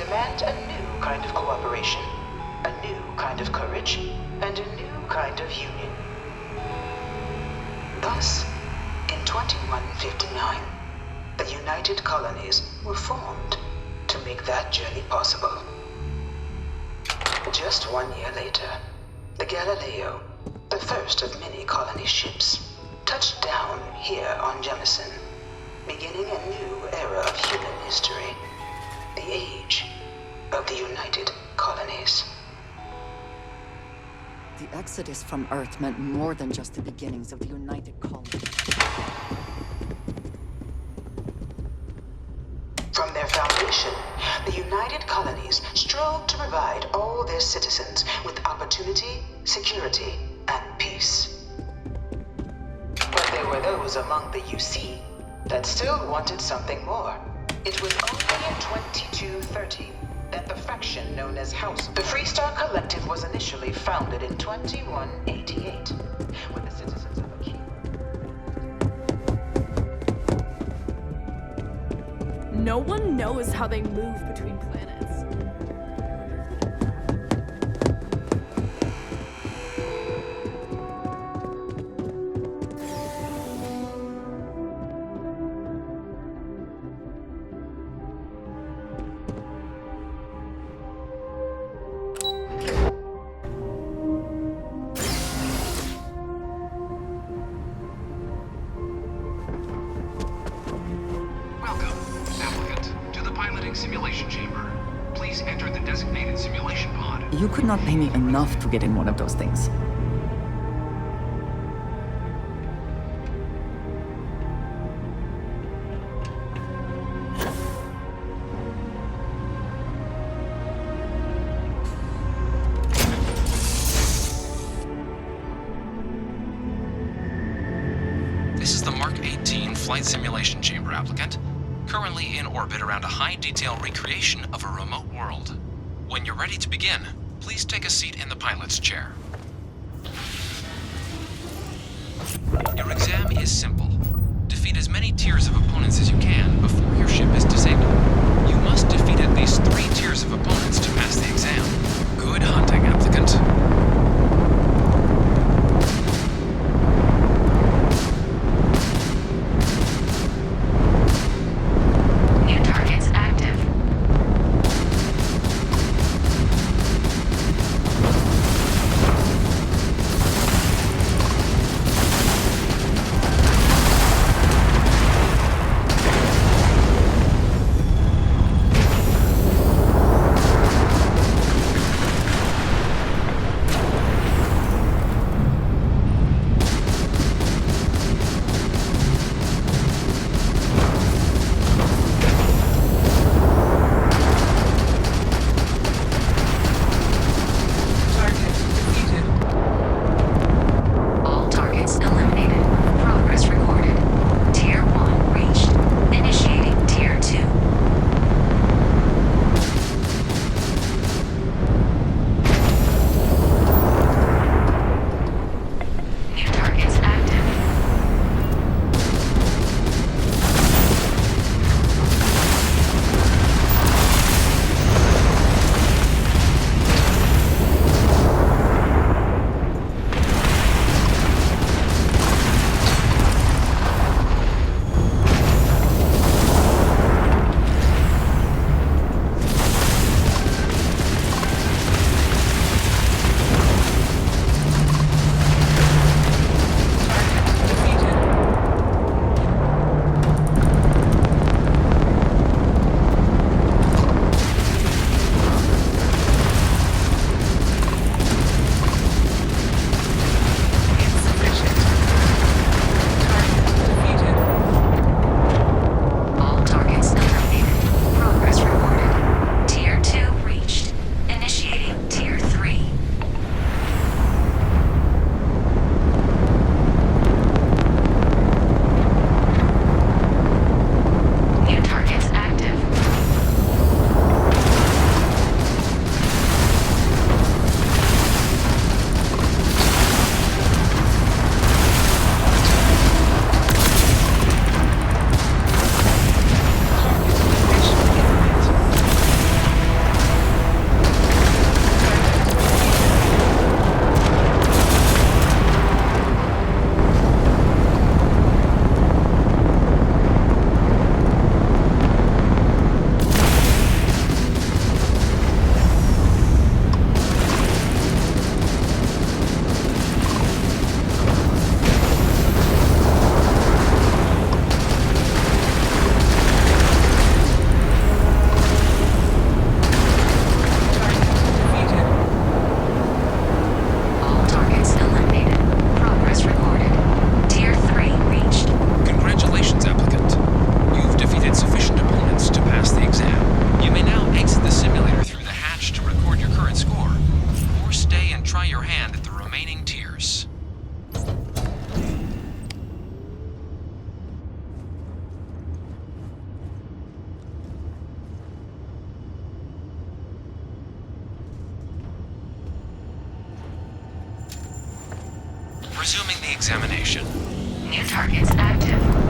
demand a new kind of cooperation, a new kind of courage, and a new kind of union. Thus, in 2159, the United Colonies were formed to make that journey possible. Just 1 year later, the Galileo, the first of many colony ships, touched down here on Jemison, beginning a new era of human history, the age of the United Colonies. The exodus from Earth meant more than just the beginnings of the United Colonies. From their foundation, the United Colonies strove to provide all their citizens with opportunity, security, and peace. But there were those among the UC that still wanted something more. It was only in 2230 that the faction known as House, the Freestar Collective, was initially founded in 2188, with the citizens of Akira. No one knows how they move between planets. Simulation chamber. Please enter the designated simulation pod. You could not pay me enough to get in one of those things. This is the Mark 18 Flight Simulation Chamber, applicant. Currently in orbit around a high-detail recreation of a remote world. When you're ready to begin, please take a seat in the pilot's chair. Your exam is simple. Defeat as many tiers of opponents as you can before your ship is disabled. You must defeat at least 3 tiers of opponents to pass the exam. Good hunting, applicant. Resuming the examination. New targets active.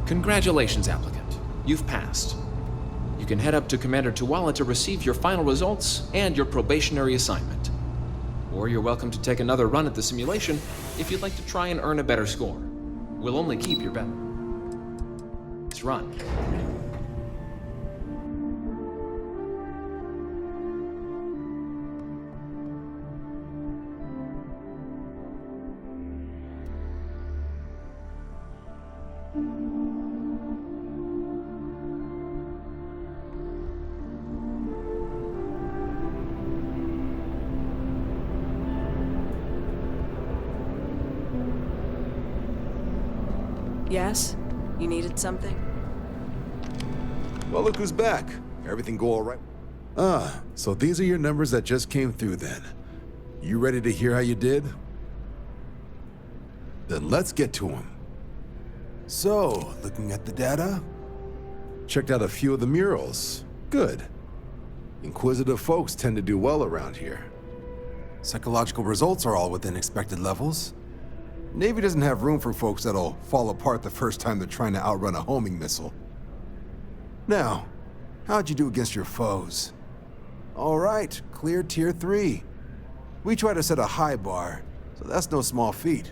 Congratulations, applicant. You've passed. You can head up to Commander Tuwala to receive your final results and your probationary assignment. Or you're welcome to take another run at the simulation if you'd like to try and earn a better score. We'll only keep your bet. Let's run. Yes? You needed something? Well, look who's back. Everything go all right? So these are your numbers that just came through then. You ready to hear how you did? Then let's get to them. So, looking at the data, checked out a few of the murals. Good. Inquisitive folks tend to do well around here. Psychological results are all within expected levels. Navy doesn't have room for folks that'll fall apart the first time they're trying to outrun a homing missile. Now, how'd you do against your foes? All right, clear tier 3. We try to set a high bar, so that's no small feat.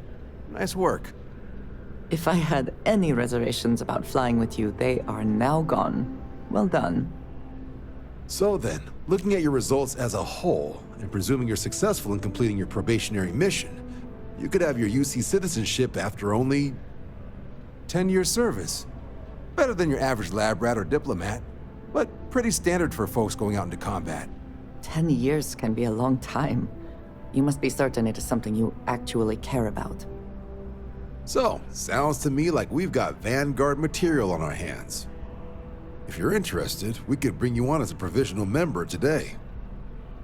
Nice work. If I had any reservations about flying with you, they are now gone. Well done. So then, looking at your results as a whole, and presuming you're successful in completing your probationary mission, you could have your UC citizenship after only 10 years service. Better than your average lab rat or diplomat, but pretty standard for folks going out into combat. 10 years can be a long time. You must be certain it is something you actually care about. So, sounds to me like we've got Vanguard material on our hands. If you're interested, we could bring you on as a provisional member today.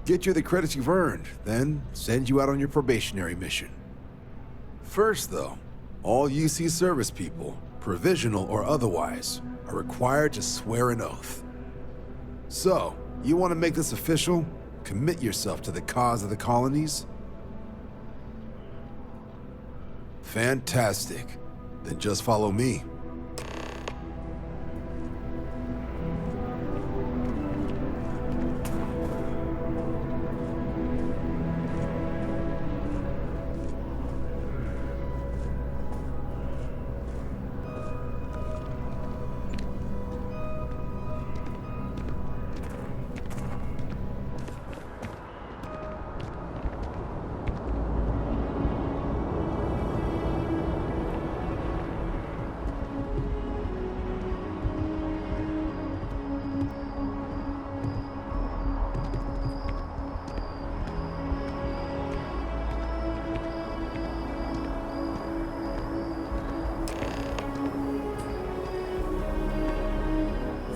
Get you the credits you've earned, then send you out on your probationary mission. First, though, all UC service people, provisional or otherwise, are required to swear an oath. So, you want to make this official? Commit yourself to the cause of the colonies? Fantastic. Then just follow me.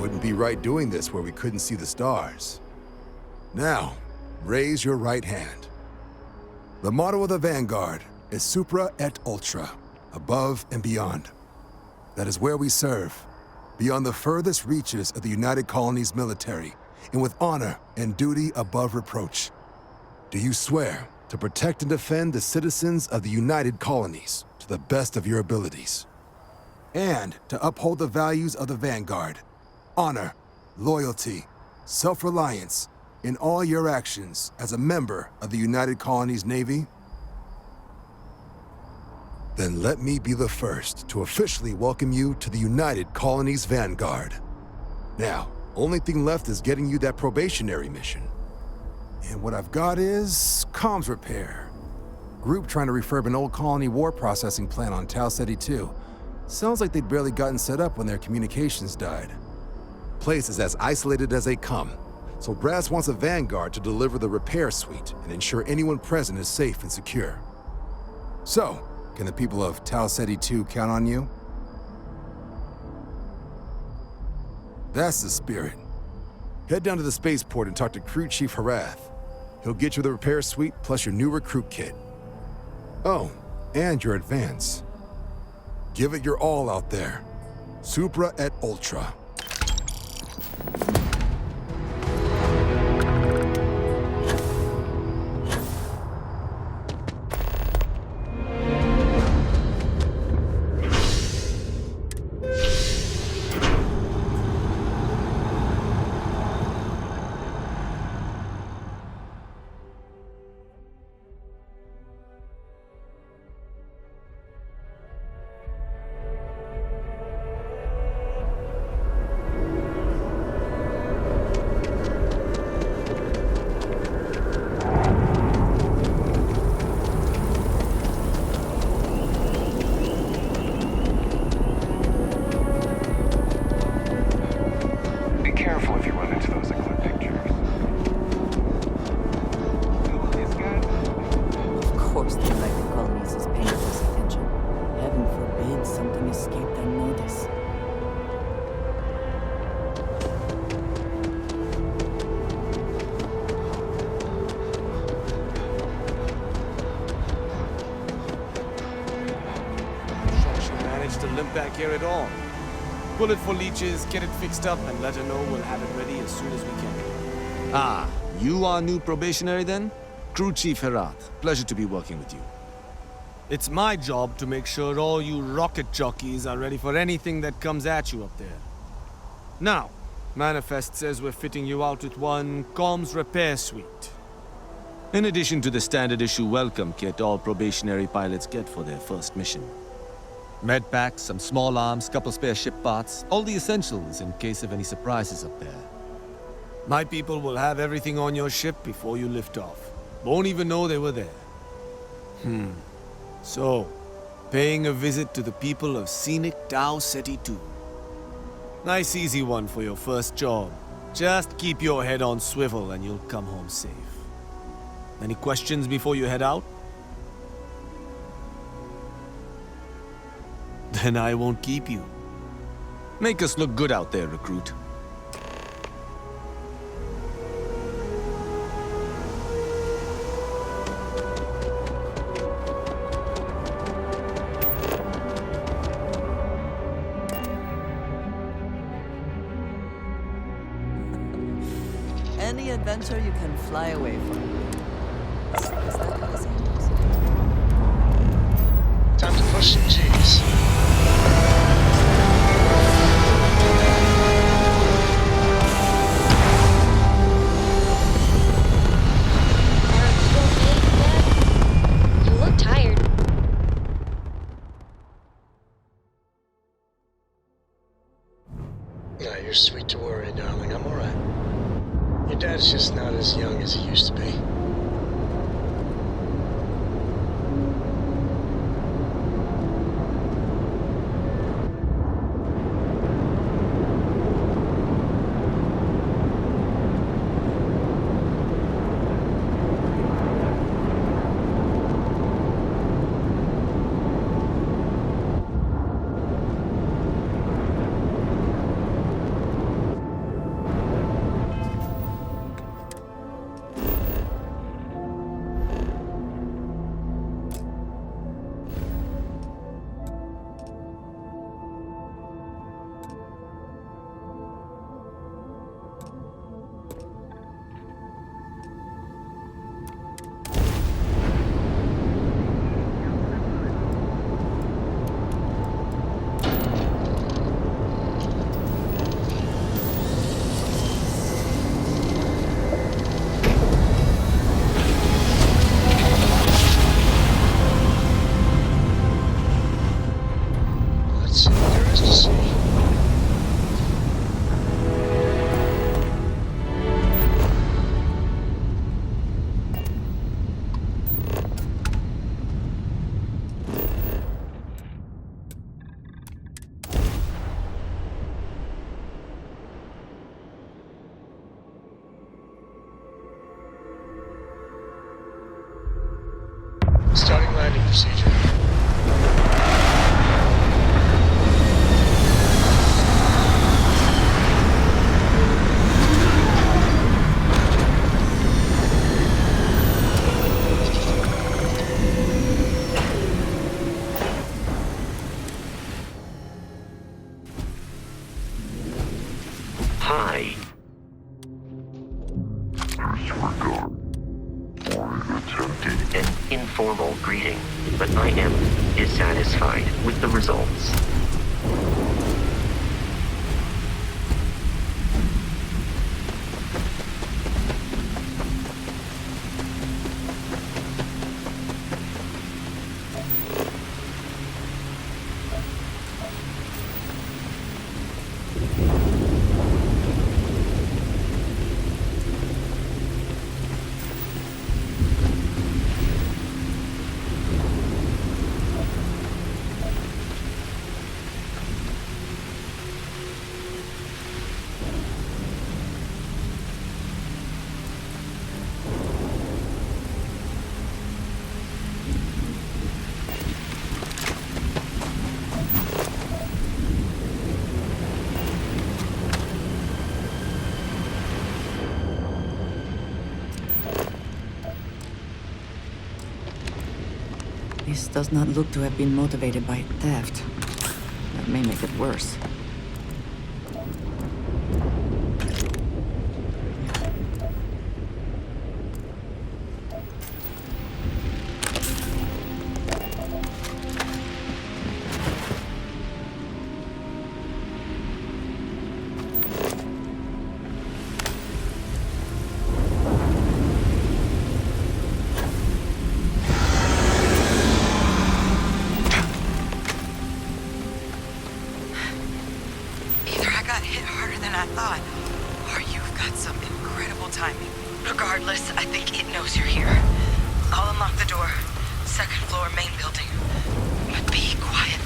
Wouldn't be right doing this where we couldn't see the stars. Now, raise your right hand. The motto of the Vanguard is Supra et Ultra, above and beyond. That is where we serve, beyond the furthest reaches of the United Colonies military, and with honor and duty above reproach. Do you swear to protect and defend the citizens of the United Colonies to the best of your abilities? And to uphold the values of the Vanguard, honor, loyalty, self-reliance, in all your actions as a member of the United Colonies Navy? Then let me be the first to officially welcome you to the United Colonies Vanguard. Now, only thing left is getting you that probationary mission. And what I've got is comms repair. Group trying to refurb an old colony war processing plant on Tau Ceti 2. Sounds like they'd barely gotten set up when their communications died. Place is as isolated as they come, so Brass wants a Vanguard to deliver the repair suite and ensure anyone present is safe and secure. So, can the people of Tau Ceti 2 count on you? That's the spirit. Head down to the spaceport and talk to Crew Chief Harath. He'll get you the repair suite plus your new recruit kit. Oh, and your advance. Give it your all out there. Supra et Ultra. Back here at all. Bullet for leeches, get it fixed up, and let her know we'll have it ready as soon as we can. Ah, you are new probationary then? Crew Chief Herath, pleasure to be working with you. It's my job to make sure all you rocket jockeys are ready for anything that comes at you up there. Now, Manifest says we're fitting you out with one comms repair suite. In addition to the standard issue welcome kit all probationary pilots get for their first mission. Med packs, some small arms, couple spare ship parts, all the essentials in case of any surprises up there. My people will have everything on your ship before you lift off. Won't even know they were there. So, paying a visit to the people of scenic Tau Ceti 2. Nice easy one for your first job. Just keep your head on swivel and you'll come home safe. Any questions before you head out? Then I won't keep you. Make us look good out there, recruit. Any adventure you can fly away from. Is that how the saying goes? Time to push some G's. You look tired. Nah, you're sweet to worry, darling. I'm alright. Your dad's just not as young as he used to be. procedure. Hi. Attempted an informal greeting, but I am dissatisfied with the results. This does not look to have been motivated by theft. That may make it worse. Either I got hit harder than I thought, or you've got some incredible timing. Regardless, I think it knows you're here. I'll unlock the door. Second floor, main building. But be quiet.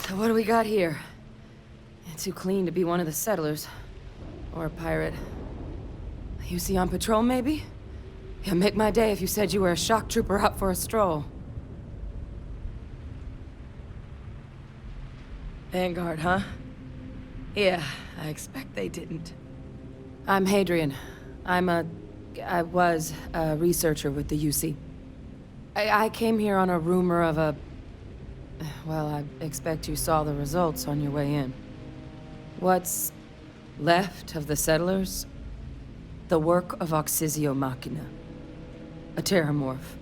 So what do we got here? Too clean to be one of the settlers. Or a pirate. You see on patrol, maybe? It'd make my day if you said you were a shock trooper out for a stroll. Vanguard, huh? Yeah, I expect they didn't. I'm Hadrian. I was a researcher with the UC. I came here on a rumor of a... Well, I expect you saw the results on your way in. What's left of the settlers? The work of Oxysio Machina. A terramorph.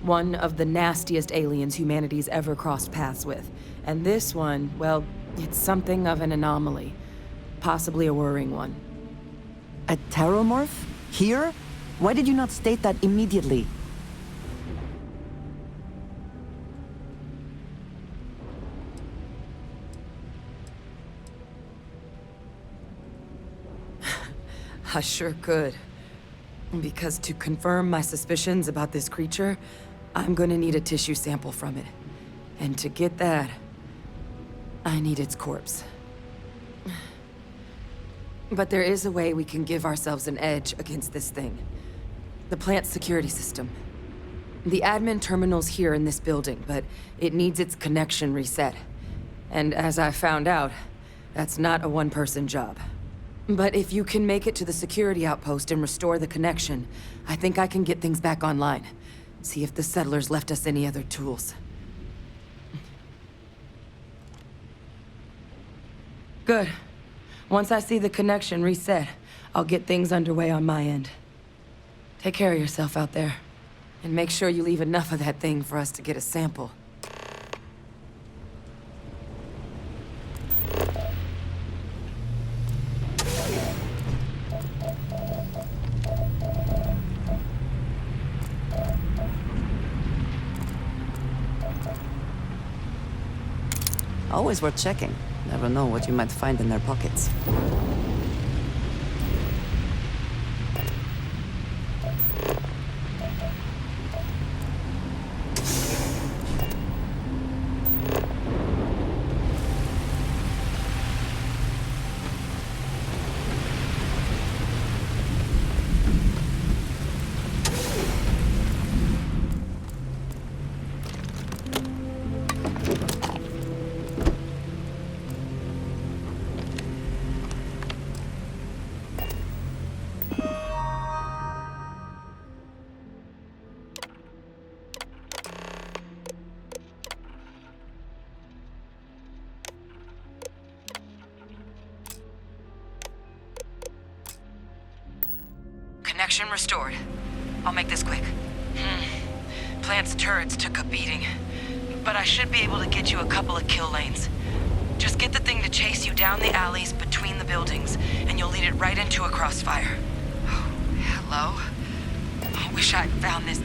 One of the nastiest aliens humanity's ever crossed paths with. And this one, well, it's something of an anomaly. Possibly a worrying one. A terramorph? Here? Why did you not state that immediately? I sure could. Because to confirm my suspicions about this creature, I'm gonna need a tissue sample from it. And to get that, I need its corpse. But there is a way we can give ourselves an edge against this thing. The plant's security system. The admin terminal's here in this building, but it needs its connection reset. And as I found out, that's not a one-person job. But if you can make it to the security outpost and restore the connection, I think I can get things back online. See if the settlers left us any other tools. Good. Once I see the connection reset, I'll get things underway on my end. Take care of yourself out there. And make sure you leave enough of that thing for us to get a sample. Always worth checking. Never know what you might find in their pockets. Connection restored. I'll make this quick. Plant's turrets took a beating, but I should be able to get you a couple of kill lanes. Just get the thing to chase you down the alleys between the buildings, and you'll lead it right into a crossfire. Oh, hello? I wish I'd found this.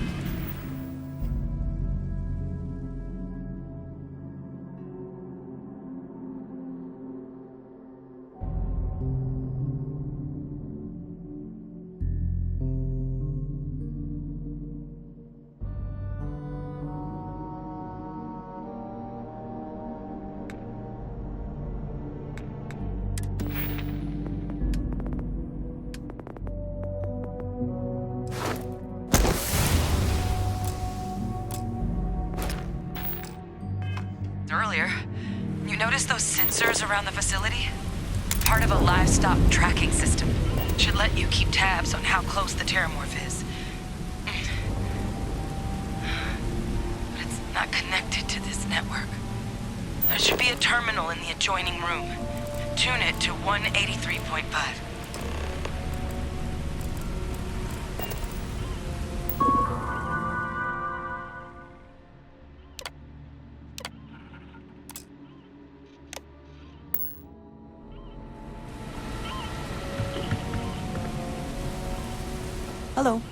Earlier, you noticed those sensors around the facility? Part of a livestock tracking system. Should let you keep tabs on how close the Terramorph is. But it's not connected to this network. There should be a terminal in the adjoining room. Tune it to 183.5. Hello.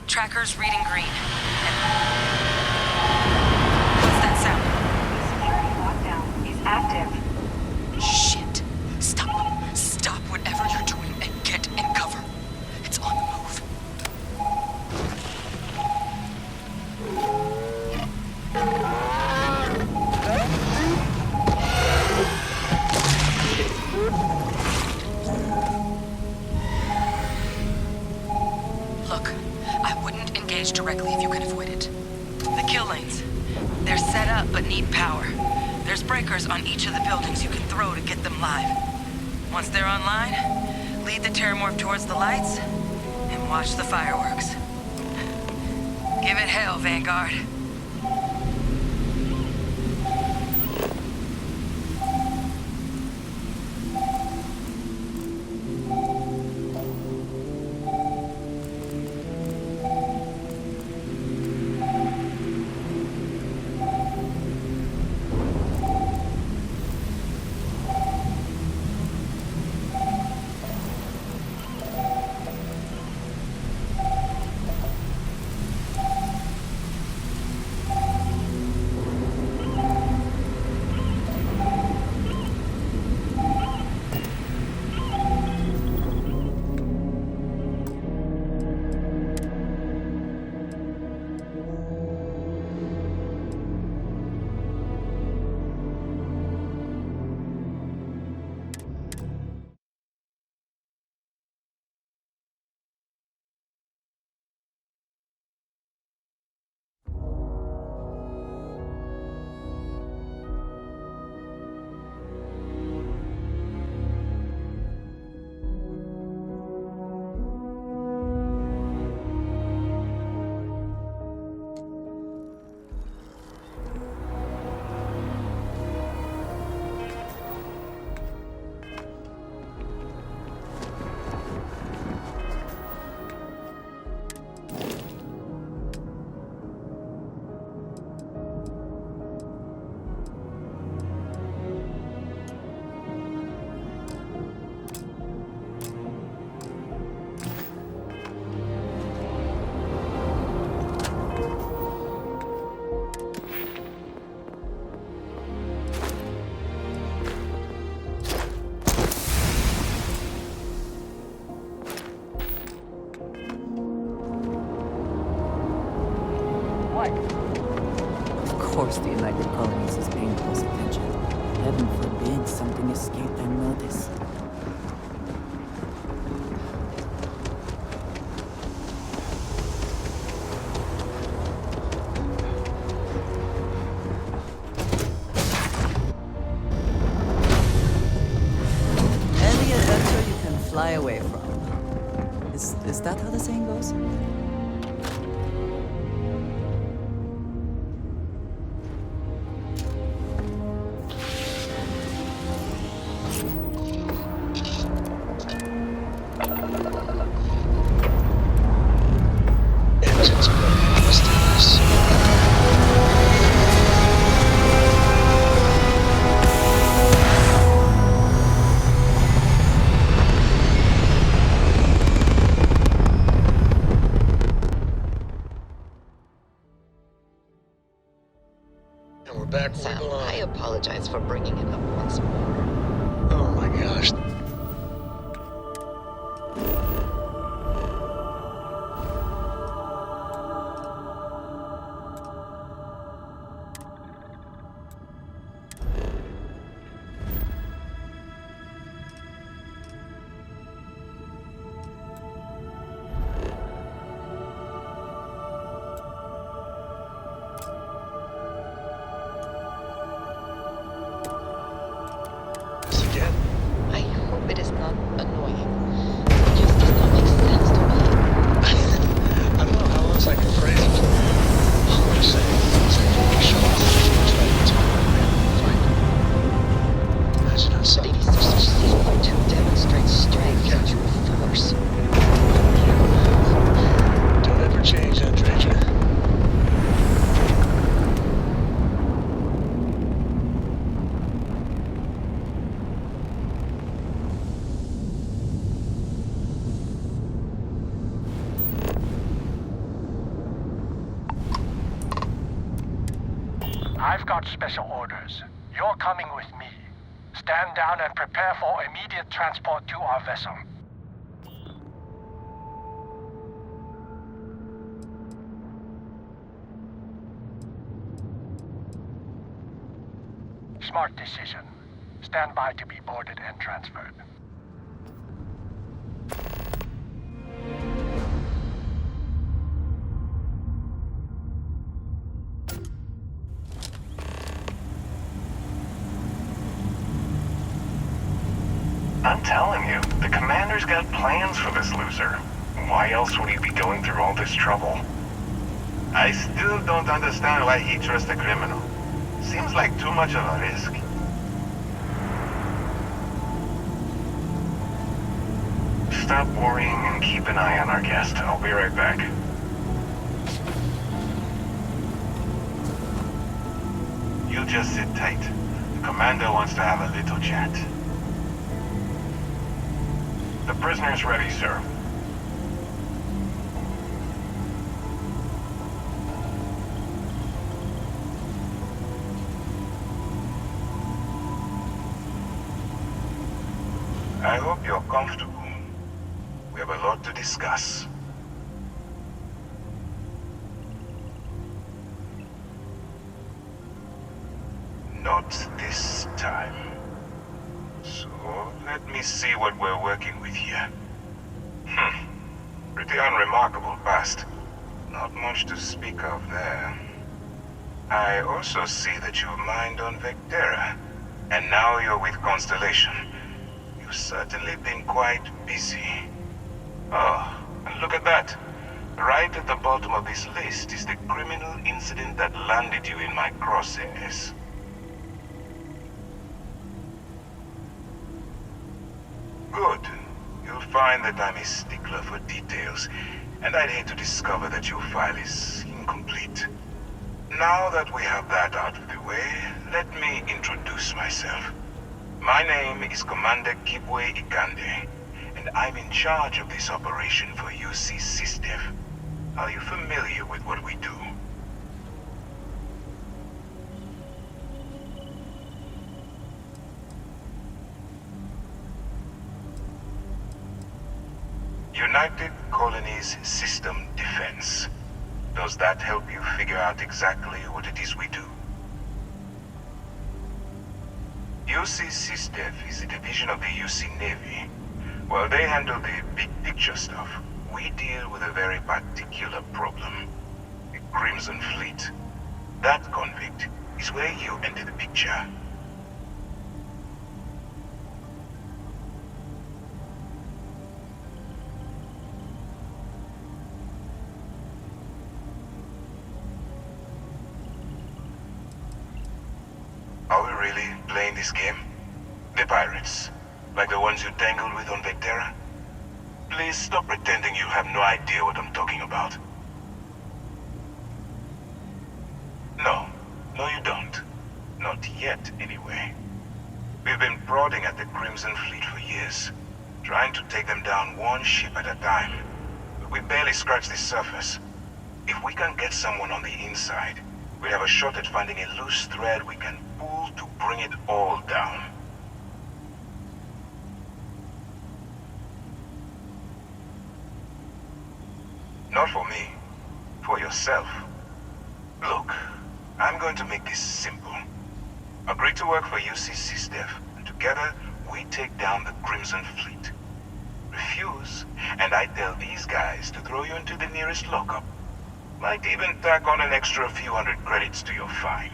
Tracker's reading green. What's that sound? Security lockdown is active. Shit. Stop. Stop whatever you're doing and get in cover. It's on the move. Look, I wouldn't engage directly if you could avoid it. The kill lanes. They're set up but need power. There's breakers on each of the buildings you can throw to get them live. Once they're online, lead the Terramorph towards the lights and watch the fireworks. Give it hell, Vanguard. Of course the United Colonies is paying close attention. Heaven forbid something escaped their notice. that how the saying goes? Engines burning. Let's do this. And we're back where we Sam, belong. I apologize for bringing it up once more. Oh my gosh. This again? I hope it is not annoying. It just does not make sense to me. I don't know how else I can phrase it. All I'm saying is that you can show us much like it's fight. Imagine how But it is so simple to demonstrate strength through force. Don't ever change, Andreja. I've got special orders. You're coming with me. Stand down and prepare for immediate transport to our vessel. Smart decision. Stand by to be boarded and transferred. I'm telling you, the commander's got plans for this loser. Why else would he be going through all this trouble? I still don't understand why he trusts a criminal. Seems like too much of a risk. Stop worrying and keep an eye on our guest. I'll be right back. You just sit tight. The commander wants to have a little chat. The prisoner's ready, sir. I hope you're comfortable. We have a lot to discuss. Not this time. So, let me see what we're working with here. Pretty unremarkable past. Not much to speak of there. I also see that you've mined on Vectera, and now you're with Constellation. You've certainly been quite busy. Oh, and look at that. Right at the bottom of this list is the criminal incident that landed you in my crosshairs. Good. You'll find that I'm a stickler for details, and I'd hate to discover that your file is incomplete. Now that we have that out of the way, let me introduce myself. My name is Commander Kibwe Ikande, and I'm in charge of this operation for UC SysDef. Are you familiar with what we do? United Colonies System Defense. Does that help you figure out exactly what it is we do? UC SysDef is a division of the UC Navy. While they handle the big picture stuff, we deal with a very particular problem. The Crimson Fleet. That convict is where you enter the picture. Are we really playing this game? The pirates, like the ones you tangled with on Vectera? Please stop pretending you have no idea what I'm talking about. No, you don't. Not yet, anyway. We've been prodding at the Crimson Fleet for years, trying to take them down one ship at a time. But we barely scratched the surface. If we can get someone on the inside, we have a shot at finding a loose thread we can pull to bring it all down. Not for me. For yourself. Look, I'm going to make this simple. Agree to work for UCC Steph, and together we take down the Crimson Fleet. Refuse, and I tell these guys to throw you into the nearest lockup. Might even tack on an extra few hundred credits to your fine.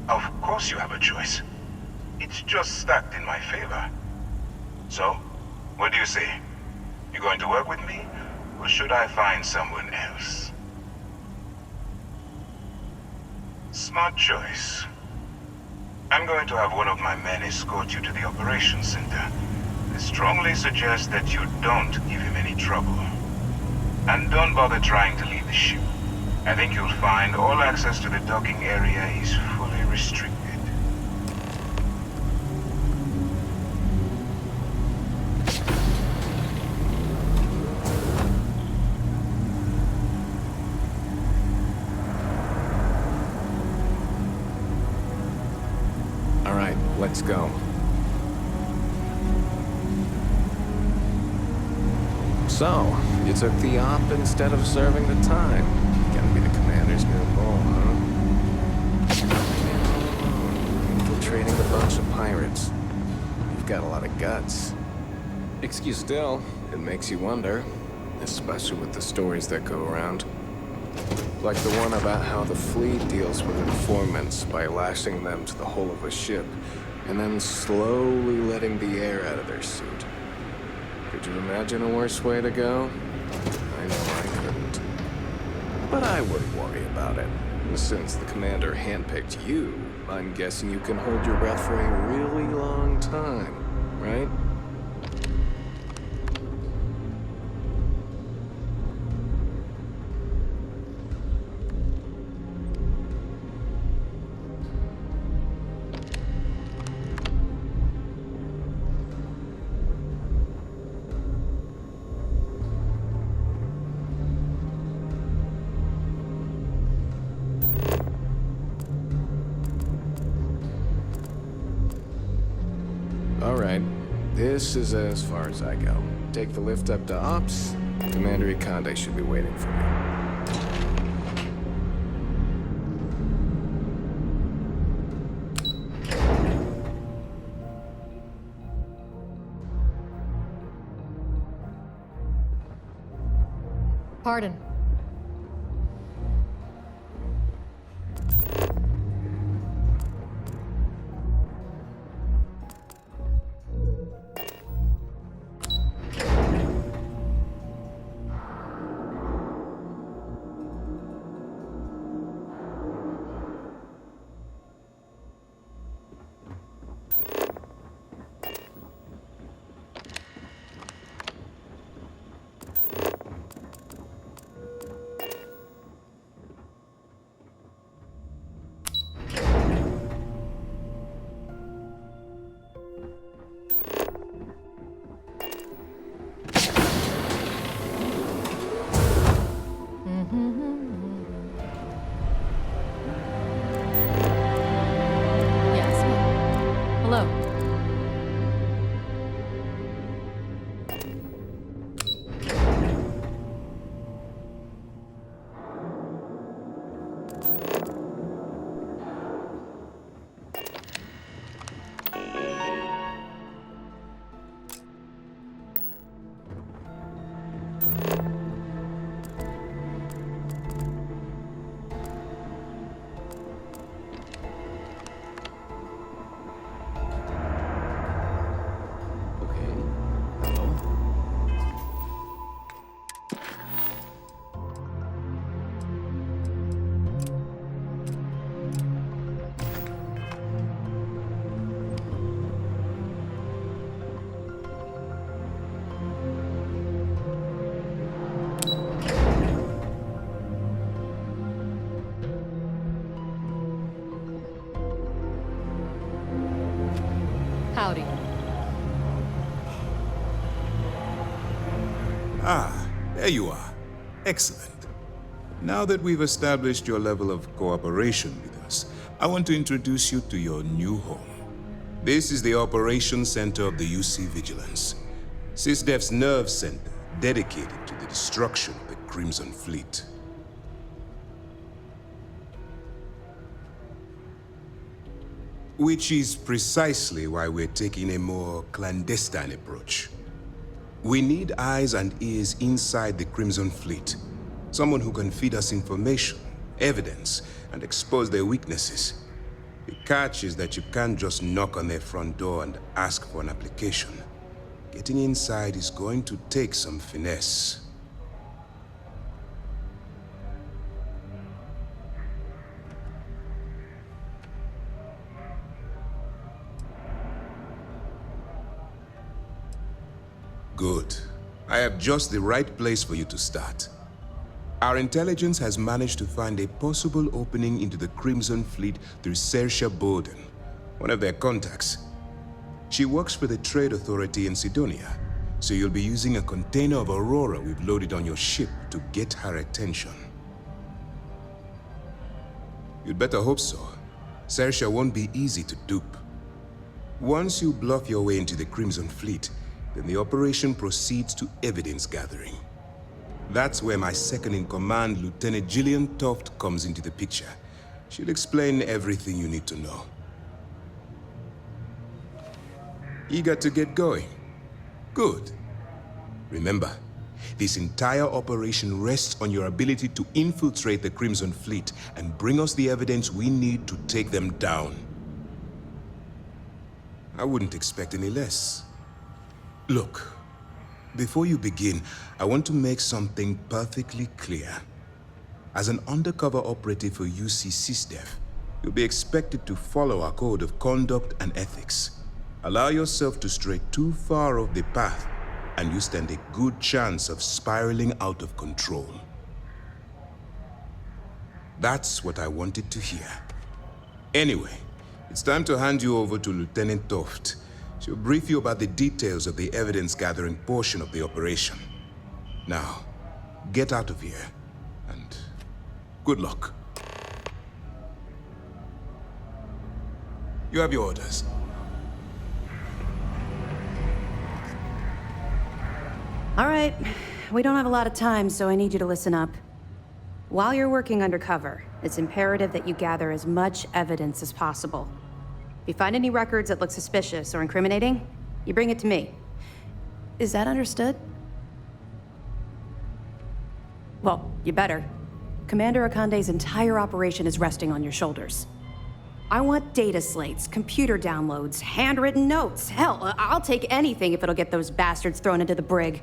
Of course you have a choice. It's just stacked in my favor. So, what do you say? You going to work with me, or should I find someone else? Smart choice. I'm going to have one of my men escort you to the operations center. I strongly suggest that you don't give him any trouble. And don't bother trying to leave the ship. I think you'll find all access to the docking area is fully restricted. All right, let's go. So, you took the op instead of serving the time. Gotta be the commander's new goal, huh? Infiltrating a bunch of pirates. You've got a lot of guts. Excuse still, it makes you wonder, especially with the stories that go around. Like the one about how the fleet deals with informants by lashing them to the hull of a ship, and then slowly letting the air out of their suit. Could you imagine a worse way to go? I know I couldn't. But I wouldn't worry about it. And since the commander handpicked you, I'm guessing you can hold your breath for a really long time, right? Alright, this is as far as I go. Take the lift up to Ops. Commander Ikande should be waiting for me. Pardon. There you are. Excellent. Now that we've established your level of cooperation with us, I want to introduce you to your new home. This is the Operations Center of the UC Vigilance, SysDef's nerve center dedicated to the destruction of the Crimson Fleet. Which is precisely why we're taking a more clandestine approach. We need eyes and ears inside the Crimson Fleet. Someone who can feed us information, evidence, and expose their weaknesses. The catch is that you can't just knock on their front door and ask for an application. Getting inside is going to take some finesse. Good. I have just the right place for you to start. Our intelligence has managed to find a possible opening into the Crimson Fleet through Saoirse Bowden, one of their contacts. She works for the Trade Authority in Sidonia, so you'll be using a container of Aurora we've loaded on your ship to get her attention. You'd better hope so. Saoirse won't be easy to dupe. Once you bluff your way into the Crimson Fleet, then the operation proceeds to evidence gathering. That's where my second-in-command, Lieutenant Gillian Toft, comes into the picture. She'll explain everything you need to know. Eager to get going? Good. Remember, this entire operation rests on your ability to infiltrate the Crimson Fleet and bring us the evidence we need to take them down. I wouldn't expect any less. Look. Before you begin, I want to make something perfectly clear. As an undercover operative for UC SysDef, you'll be expected to follow our code of conduct and ethics. Allow yourself to stray too far off the path, and you stand a good chance of spiraling out of control. That's what I wanted to hear. Anyway, it's time to hand you over to Lieutenant Toft. She'll brief you about the details of the evidence-gathering portion of the operation. Now, get out of here, and good luck. You have your orders. All right, we don't have a lot of time, so I need you to listen up. While you're working undercover, it's imperative that you gather as much evidence as possible. If you find any records that look suspicious or incriminating, you bring it to me. Is that understood? Well, you better. Commander Akande's entire operation is resting on your shoulders. I want data slates, computer downloads, handwritten notes. Hell, I'll take anything if it'll get those bastards thrown into the brig.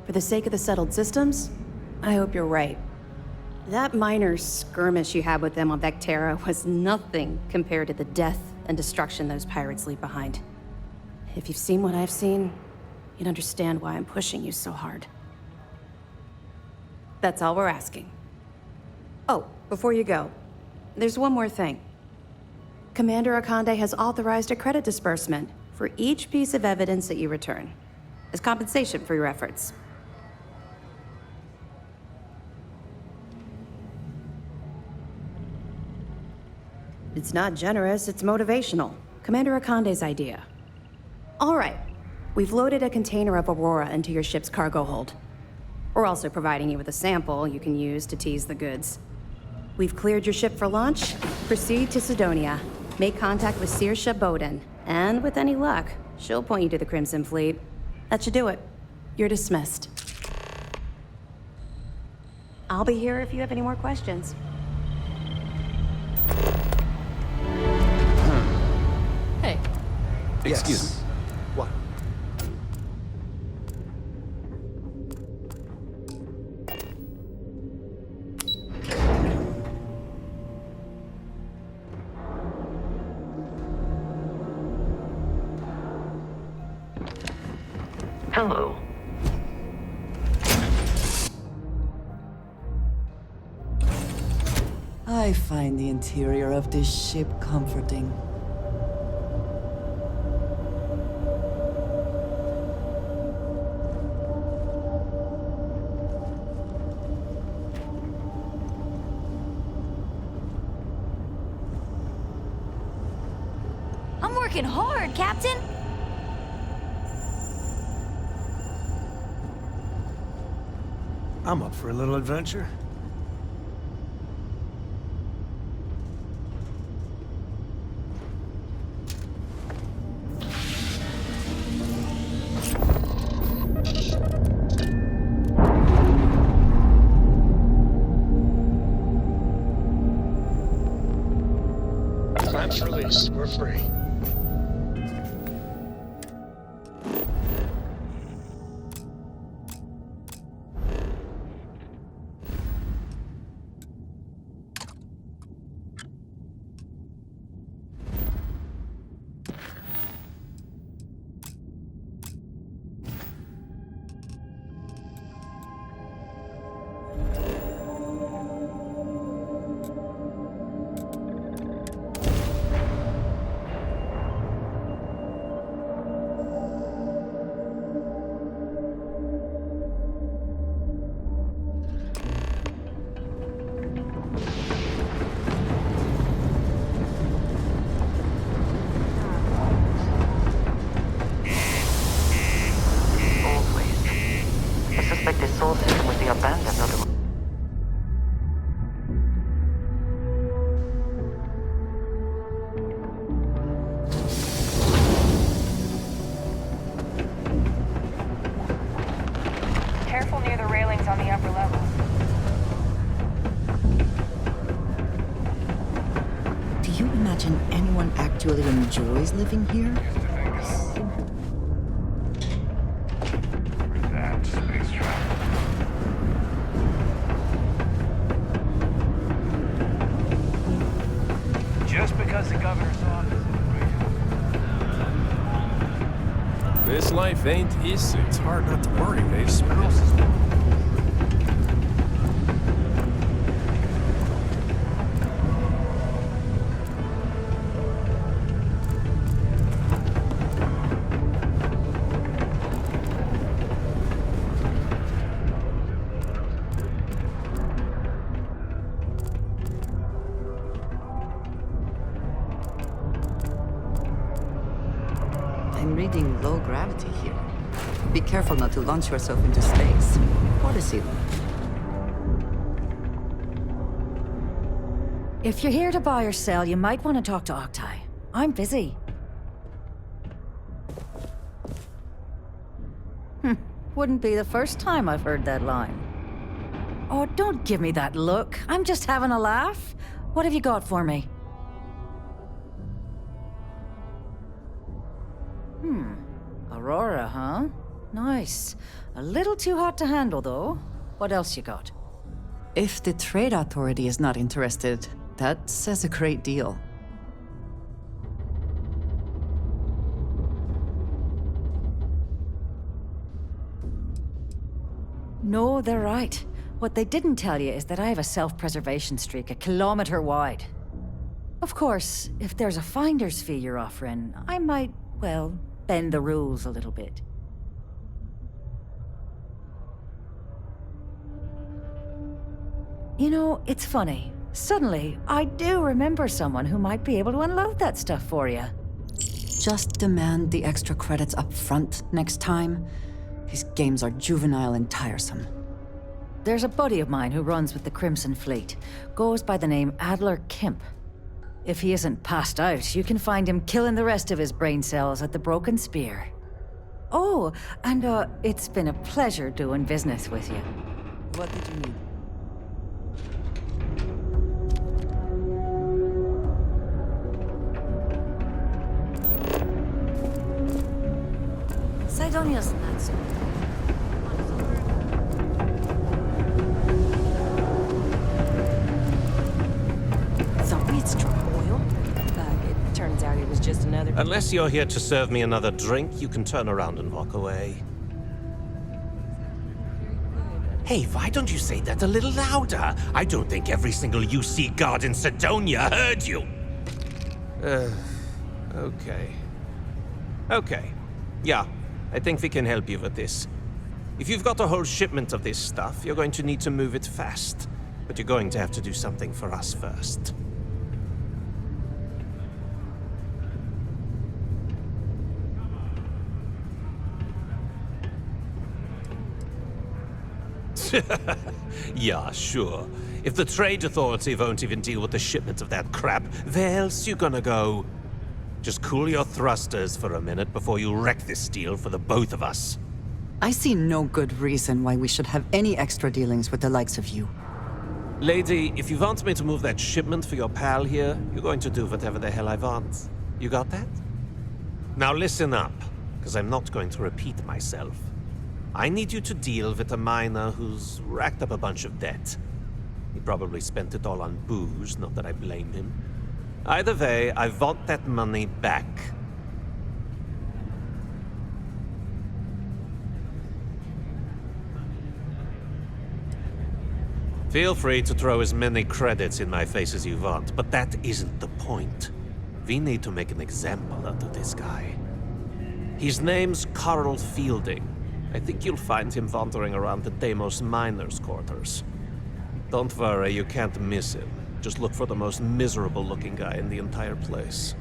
For the sake of the settled systems, I hope you're right. That minor skirmish you had with them on Vectera was nothing compared to the death and destruction those pirates leave behind. If you've seen what I've seen, you'd understand why I'm pushing you so hard. That's all we're asking. Oh, before you go, there's one more thing. Commander Akande has authorized a credit disbursement for each piece of evidence that you return, as compensation for your efforts. It's not generous, it's motivational. Commander Akande's idea. All right, we've loaded a container of Aurora into your ship's cargo hold. We're also providing you with a sample you can use to tease the goods. We've cleared your ship for launch. Proceed to Sidonia. Make contact with Saoirse Bowden. And with any luck, she'll point you to the Crimson Fleet. That should do it. You're dismissed. I'll be here if you have any more questions. Hey. Excuse me. What? Hello. I find the interior of this ship comforting. working hard, Captain. I'm up for a little adventure. Clamps released. We're free. Careful near the railings on the upper levels. Do you imagine anyone actually enjoys living here? That space travel. Just because the governor's office is This life ain't easy. It's hard not to worry, Maeve smells. I'm reading low gravity here. Be careful not to launch yourself into space. Or the ceiling. If you're here to buy or sell, you might want to talk to Octai. I'm busy. Wouldn't be the first time I've heard that line. Oh, don't give me that look. I'm just having a laugh. What have you got for me? Aurora, huh? Nice. A little too hot to handle, though. What else you got? If the Trade Authority is not interested, that says a great deal. No, they're right. What they didn't tell you is that I have a self-preservation streak 1 kilometer wide. Of course, if there's a finder's fee you're offering, I might, well, bend the rules a little bit. You know, it's funny. Suddenly, I do remember someone who might be able to unload that stuff for you. Just demand the extra credits up front next time. These games are juvenile and tiresome. There's a buddy of mine who runs with the Crimson Fleet. Goes by the name Adler Kemp. If he isn't passed out, you can find him killing the rest of his brain cells at the Broken Spear. Oh, and it's been a pleasure doing business with you. What did you need? Sidonia's nuts. Sorry, it's truck oil. It turns out it was just another... Unless you're here to serve me another drink, you can turn around and walk away. Hey, why don't you say that a little louder? I don't think every single UC guard in Sidonia heard you. Okay. Okay. Yeah, I think we can help you with this. If you've got a whole shipment of this stuff, you're going to need to move it fast. But you're going to have to do something for us first. Yeah, sure. If the Trade Authority won't even deal with the shipment of that crap, where else you gonna go? Just cool your thrusters for a minute before you wreck this deal for the both of us. I see no good reason why we should have any extra dealings with the likes of you. Lady, if you want me to move that shipment for your pal here, you're going to do whatever the hell I want. You got that? Now listen up, because I'm not going to repeat myself. I need you to deal with a miner who's racked up a bunch of debt. He probably spent it all on booze, not that I blame him. Either way, I want that money back. Feel free to throw as many credits in my face as you want, but that isn't the point. We need to make an example out of this guy. His name's Carl Fielding. I think you'll find him wandering around the Deimos miners' quarters. Don't worry, you can't miss him. Just look for the most miserable-looking guy in the entire place.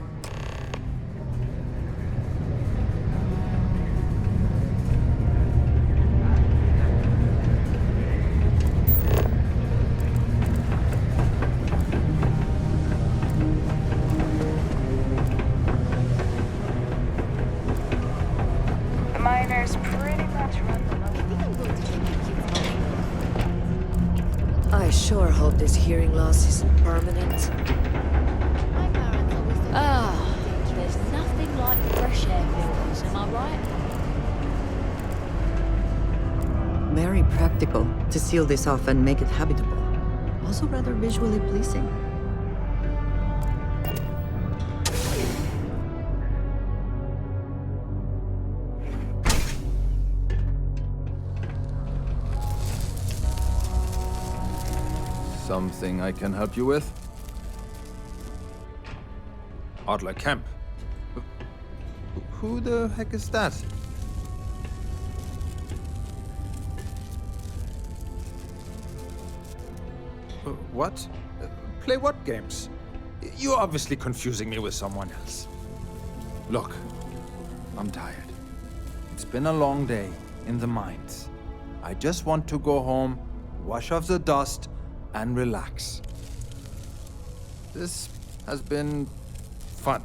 The miners pretty much run the I sure hope this hearing loss isn't permanent. There's nothing like fresh air filters, am I right? Very practical to seal this off and make it habitable. Also rather visually pleasing. Something I can help you with? Adler Kemp. Who the heck is that? What? Play what games? You're obviously confusing me with someone else. Look, I'm tired. It's been a long day in the mines. I just want to go home, wash off the dust, and relax. This has been fun,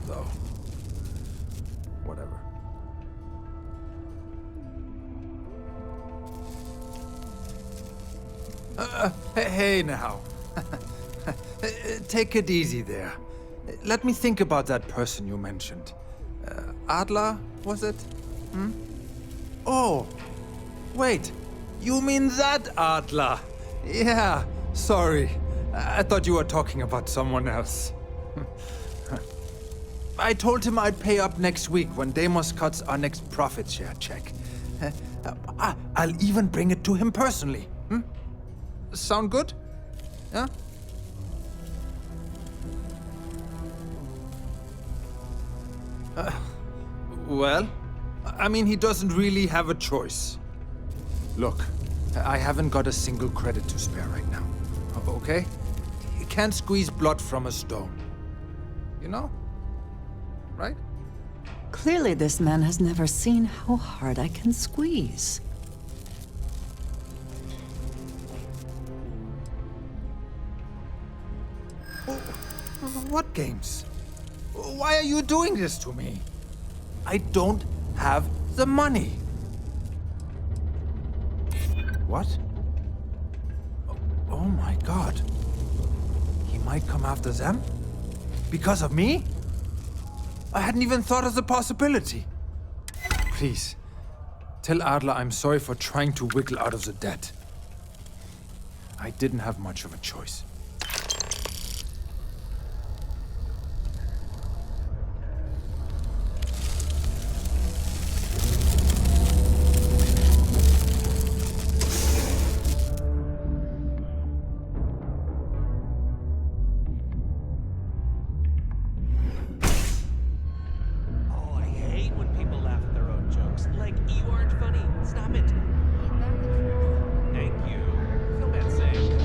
though. Whatever. Hey now. Take it easy there. Let me think about that person you mentioned. Adler, was it? Hmm? Oh, wait. You mean that Adler? Yeah, sorry. I thought you were talking about someone else. I told him I'd pay up next week when Deimos cuts our next profit share check. I'll even bring it to him personally. Hmm? Sound good? Yeah? Well, I mean, he doesn't really have a choice. Look, I haven't got a single credit to spare right now, okay? You can't squeeze blood from a stone. You know? Right? Clearly this man has never seen how hard I can squeeze. What games? Why are you doing this to me? I don't have the money. What? Oh my god. He might come after them? Because of me? I hadn't even thought of the possibility. Please, tell Adler I'm sorry for trying to wiggle out of the debt. I didn't have much of a choice. Thank you. Feel bad saying.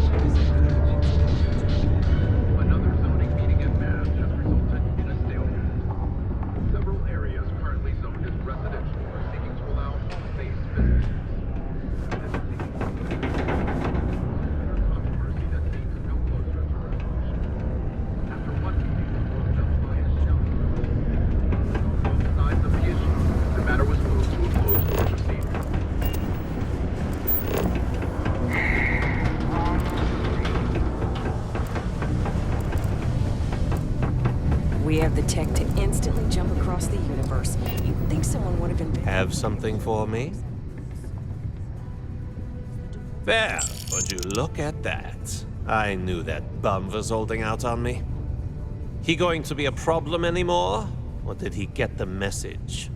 someone would have been... Have something for me? There, would you look at that? I knew that bum was holding out on me. He going to be a problem anymore? Or did he get the message?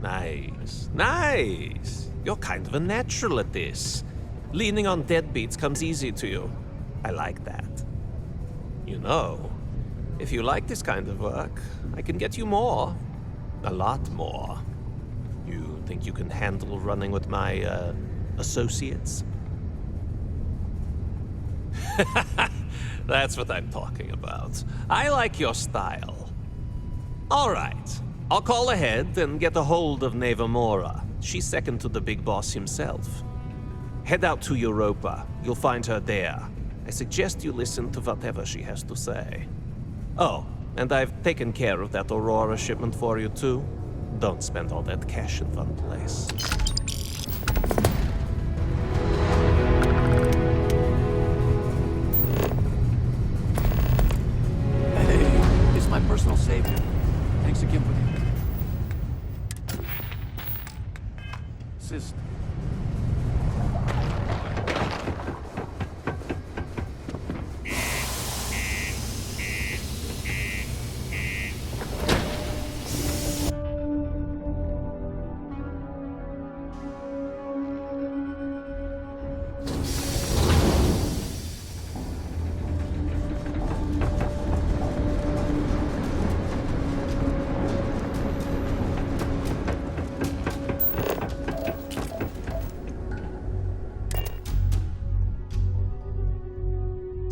Nice, nice. You're kind of a natural at this. Leaning on deadbeats comes easy to you. I like that. You know, if you like this kind of work, I can get you more. A lot more. You think you can handle running with my, associates? That's what I'm talking about. I like your style. All right. I'll call ahead and get a hold of Neva Mora. She's second to the big boss himself. Head out to Europa. You'll find her there. I suggest you listen to whatever she has to say. Oh, and I've taken care of that Aurora shipment for you too. Don't spend all that cash in one place. Hey, it's my personal savior. Thanks again for the... Sister.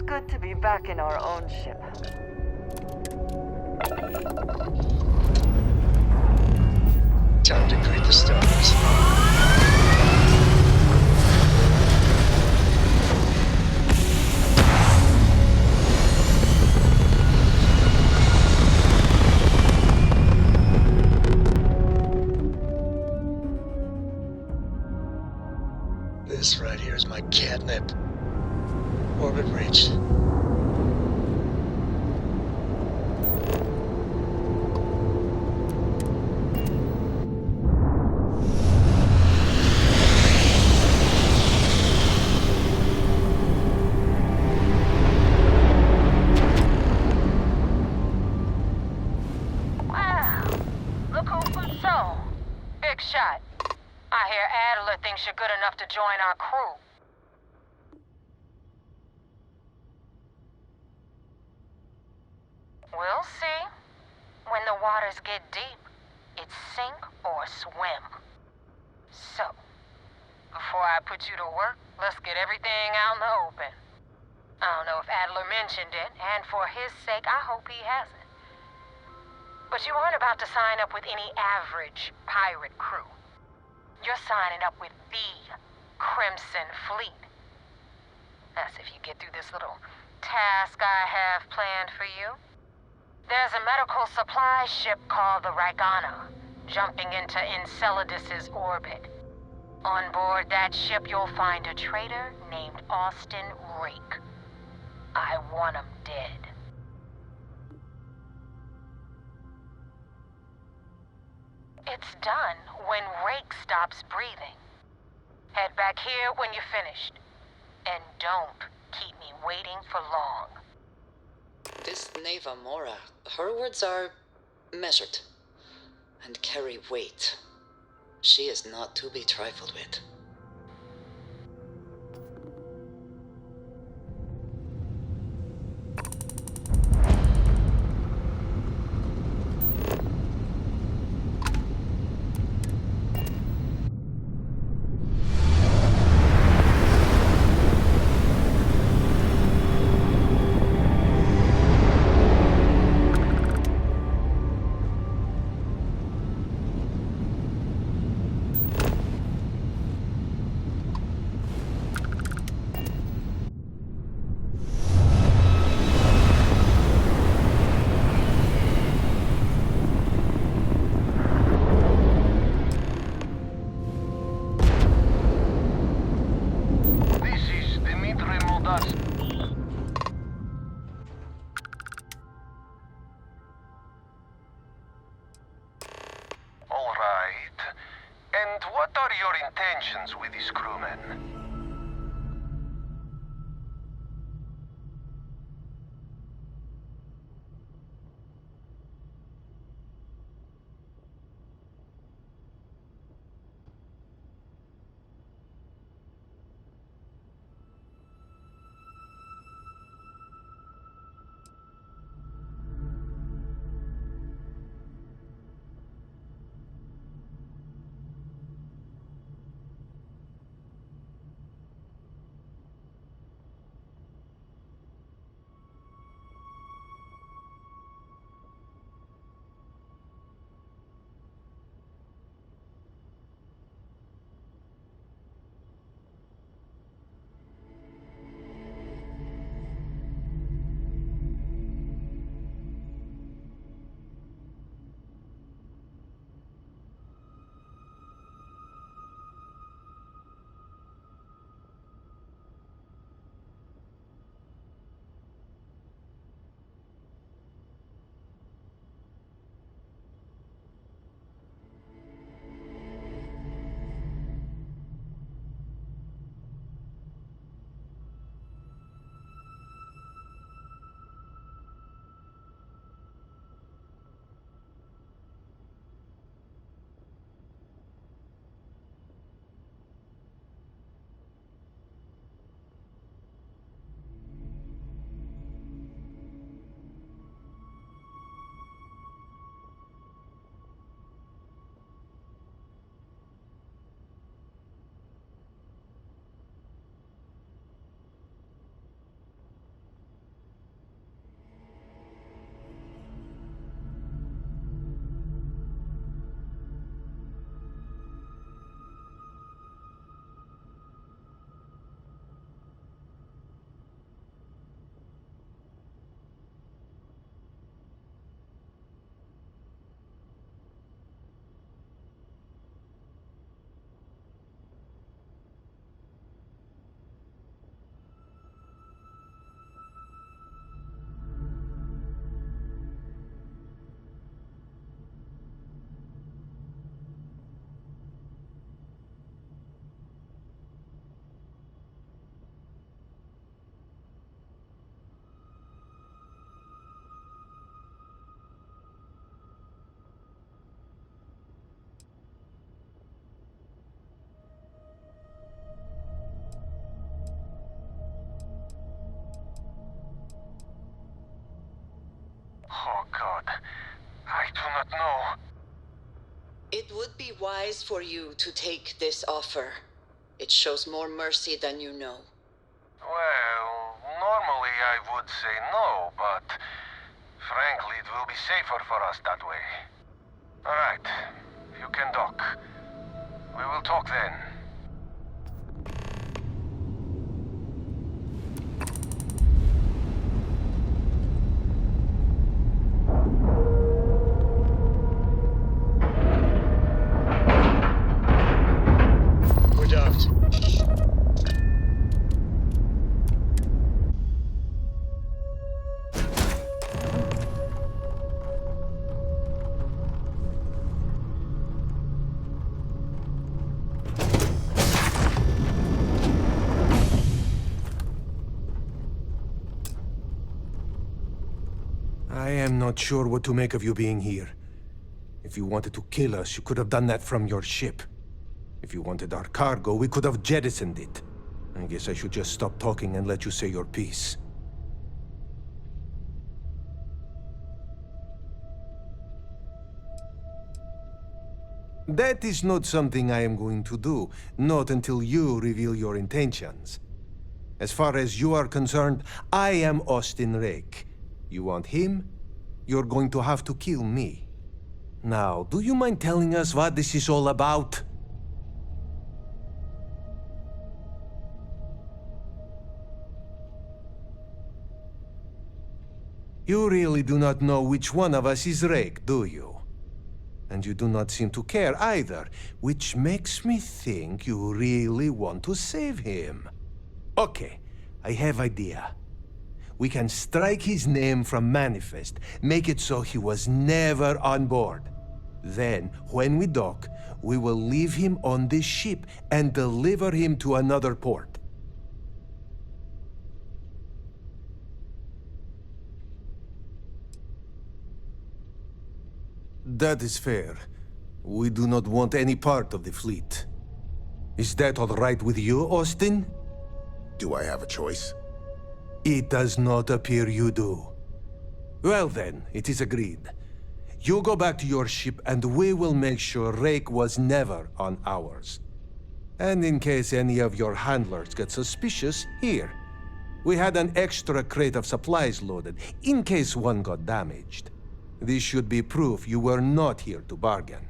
Good to be back in our own ship. Time to greet the stars. This right here is my catnip. Orbit reached. Wow, look who's so. Big shot. I hear Adler thinks you're good enough to join our crew. We'll see. When the waters get deep, it's sink or swim. So, before I put you to work, let's get everything out in the open. I don't know if Adler mentioned it, and for his sake, I hope he hasn't. But you aren't about to sign up with any average pirate crew. You're signing up with the Crimson Fleet. That's if you get through this little task I have planned for you. There's a medical supply ship called the Ragana, jumping into Enceladus's orbit. On board that ship, you'll find a traitor named Austin Rake. I want him dead. It's done when Rake stops breathing. Head back here when you're finished. And don't keep me waiting for long. This Neva Mora, her words are measured and carry weight. She is not to be trifled with. are your intentions with these crewmen? Oh God, I do not know. It would be wise for you to take this offer. It shows more mercy than you know. Well, normally I would say no, but frankly it will be safer for us that way. Alright, you can dock. We will talk then. I am not sure what to make of you being here. If you wanted to kill us, you could have done that from your ship. If you wanted our cargo, we could have jettisoned it. I guess I should just stop talking and let you say your piece. That is not something I am going to do, not until you reveal your intentions. As far as you are concerned, I am Austin Rake. You want him? You're going to have to kill me. Now, do you mind telling us what this is all about? You really do not know which one of us is Rake, do you? And you do not seem to care either, which makes me think you really want to save him. Okay, I have idea. We can strike his name from Manifest, make it so he was never on board. Then, when we dock, we will leave him on this ship and deliver him to another port. That is fair. We do not want any part of the fleet. Is that all right with you, Austin? Do I have a choice? It does not appear you do. Well then, it is agreed. You go back to your ship and we will make sure Rake was never on ours. And in case any of your handlers get suspicious, here. We had an extra crate of supplies loaded, in case one got damaged. This should be proof you were not here to bargain.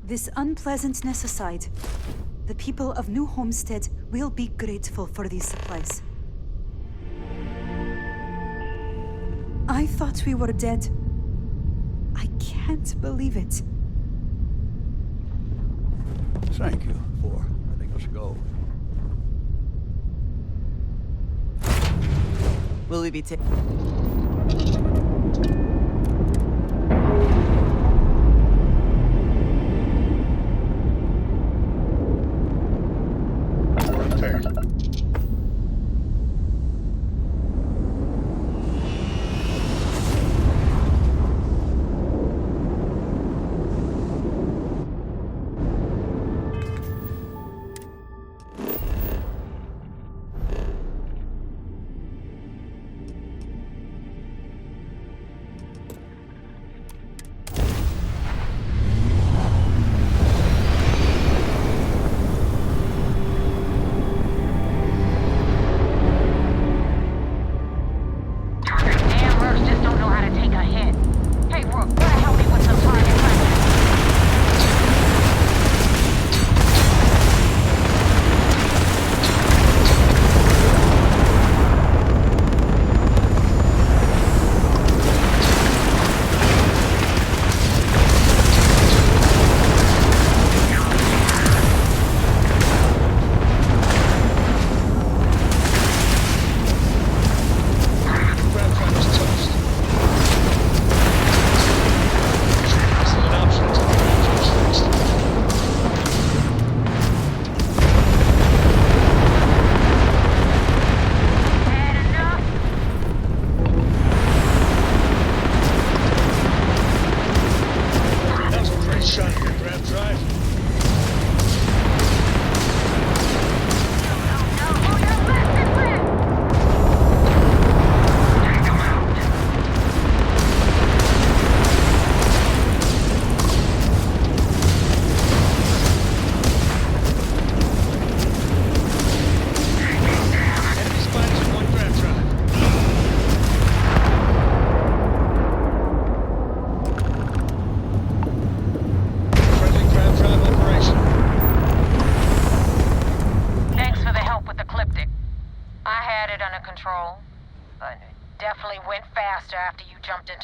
This unpleasantness aside, the people of New Homestead will be grateful for these supplies. I thought we were dead. I can't believe it. Thank you, for letting us go. Will we be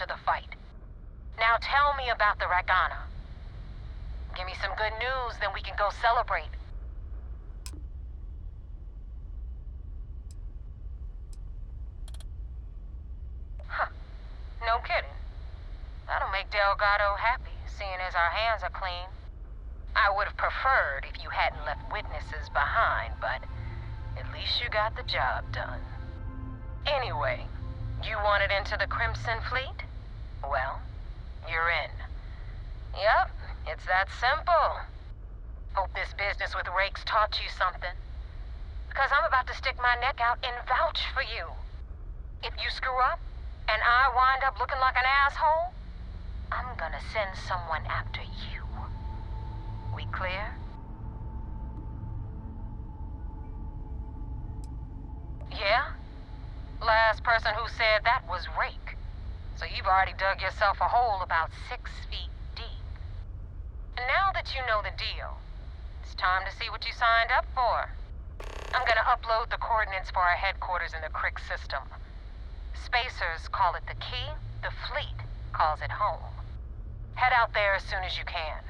into the fight. Now tell me about the Rakana. Give me some good news, then we can go celebrate. Huh. No kidding. That'll make Delgado happy, seeing as our hands are clean. I would have preferred if you hadn't left witnesses behind, but at least you got the job done. Anyway, you wanted into the Crimson Fleet? Well, you're in. Yep, it's that simple. Hope this business with Rake's taught you something. Because I'm about to stick my neck out and vouch for you. If you screw up, and I wind up looking like an asshole, I'm gonna send someone after you. We clear? Yeah? Last person who said that was Rake. So you've already dug yourself a hole about 6 feet deep. And now that you know the deal, it's time to see what you signed up for. I'm gonna upload the coordinates for our headquarters in the Crick system. Spacers call it the key, the fleet calls it home. Head out there as soon as you can.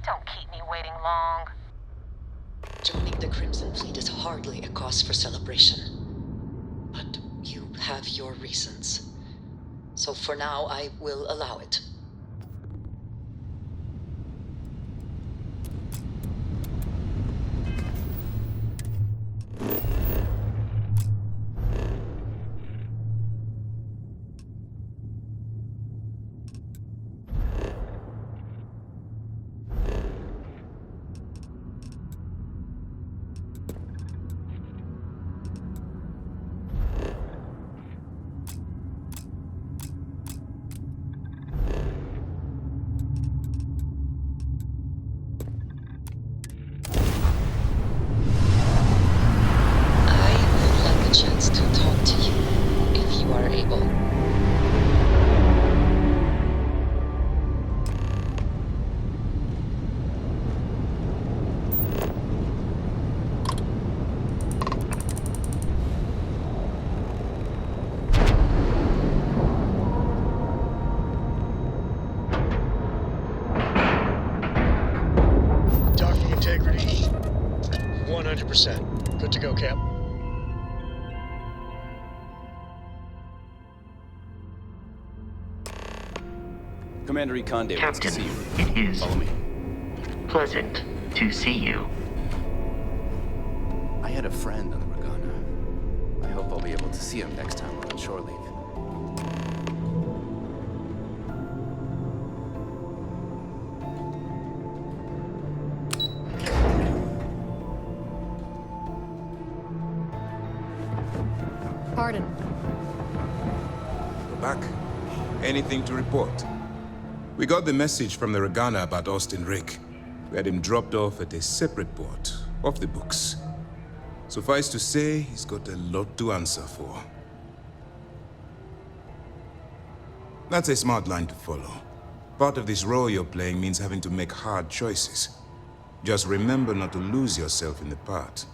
Don't keep me waiting long. Joining the Crimson Fleet is hardly a cause for celebration. But you have your reasons. So for now, I will allow it. integrity. 100%. Good to go, Cap. Commander Ikonde wants to see you. It is Follow me. pleasant to see you. I had a friend on the Regana. I hope I'll be able to see him next time we're on shore leave. Pardon. We're back. Anything to report? We got the message from the Regana about Austin Rick. We had him dropped off at a separate port, off the books. Suffice to say, he's got a lot to answer for. That's a smart line to follow. Part of this role you're playing means having to make hard choices. Just remember not to lose yourself in the part.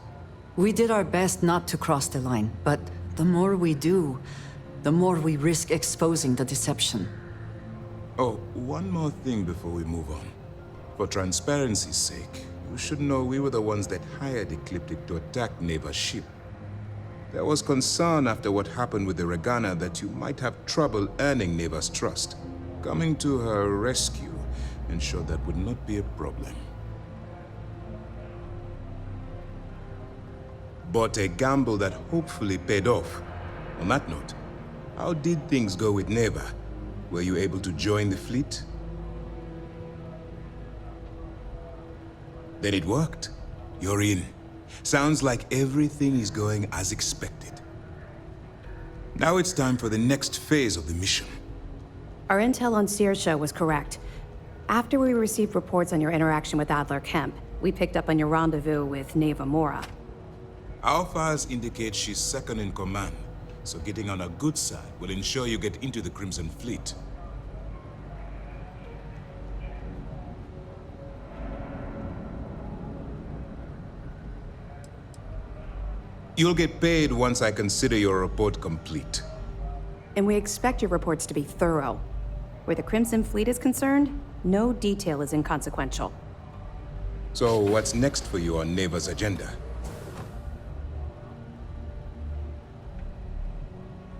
We did our best not to cross the line, but the more we do, the more we risk exposing the deception. Oh, one more thing before we move on. For transparency's sake, you should know we were the ones that hired Ecliptic to attack Neva's ship. There was concern after what happened with the Regana that you might have trouble earning Neva's trust. Coming to her rescue ensured that would not be a problem. But a gamble that hopefully paid off. On that note, how did things go with Neva? Were you able to join the fleet? Then it worked. You're in. Sounds like everything is going as expected. Now it's time for the next phase of the mission. Our intel on Saoirse was correct. After we received reports on your interaction with Adler Kemp, we picked up on your rendezvous with Neva Mora. Our files indicate she's second in command, so getting on her good side will ensure you get into the Crimson Fleet. You'll get paid once I consider your report complete. And we expect your reports to be thorough. Where the Crimson Fleet is concerned, no detail is inconsequential. So what's next for you on Neva's agenda?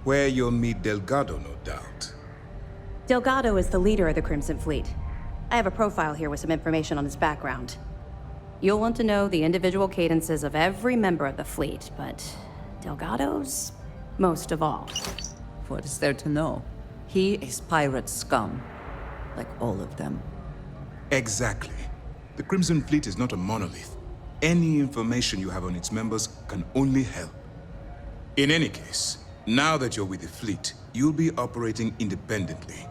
Where you'll meet Delgado, no doubt. Delgado is the leader of the Crimson Fleet. I have a profile here with some information on his background. You'll want to know the individual cadences of every member of the fleet, but Delgado's most of all. What is there to know? He is pirate scum, like all of them. Exactly. The Crimson Fleet is not a monolith. Any information you have on its members can only help. In any case, now that you're with the fleet, you'll be operating independently.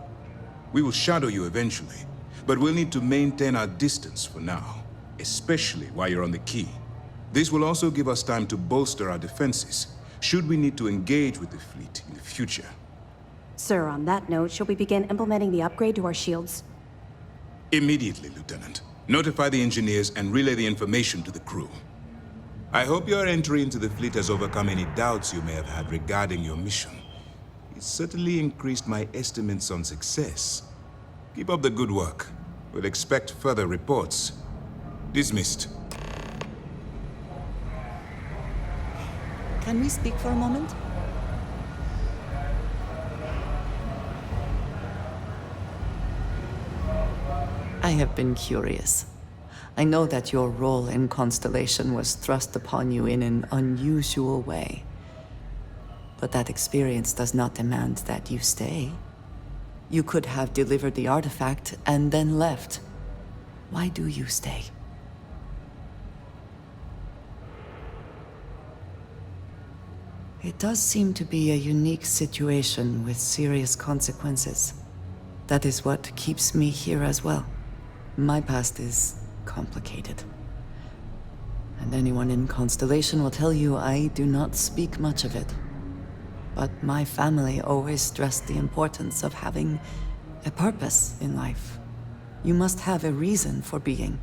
We will shadow you eventually, but we'll need to maintain our distance for now, especially while you're on the Key. This will also give us time to bolster our defenses, should we need to engage with the fleet in the future. Sir, on that note, shall we begin implementing the upgrade to our shields? Immediately, Lieutenant. Notify the engineers and relay the information to the crew. I hope your entry into the fleet has overcome any doubts you may have had regarding your mission. It certainly increased my estimates on success. Keep up the good work. We'll expect further reports. Dismissed. Can we speak for a moment? I have been curious. I know that your role in Constellation was thrust upon you in an unusual way. But that experience does not demand that you stay. You could have delivered the artifact and then left. Why do you stay? It does seem to be a unique situation with serious consequences. That is what keeps me here as well. My past is complicated. And anyone in Constellation will tell you I do not speak much of it. But my family always stressed the importance of having a purpose in life. You must have a reason for being.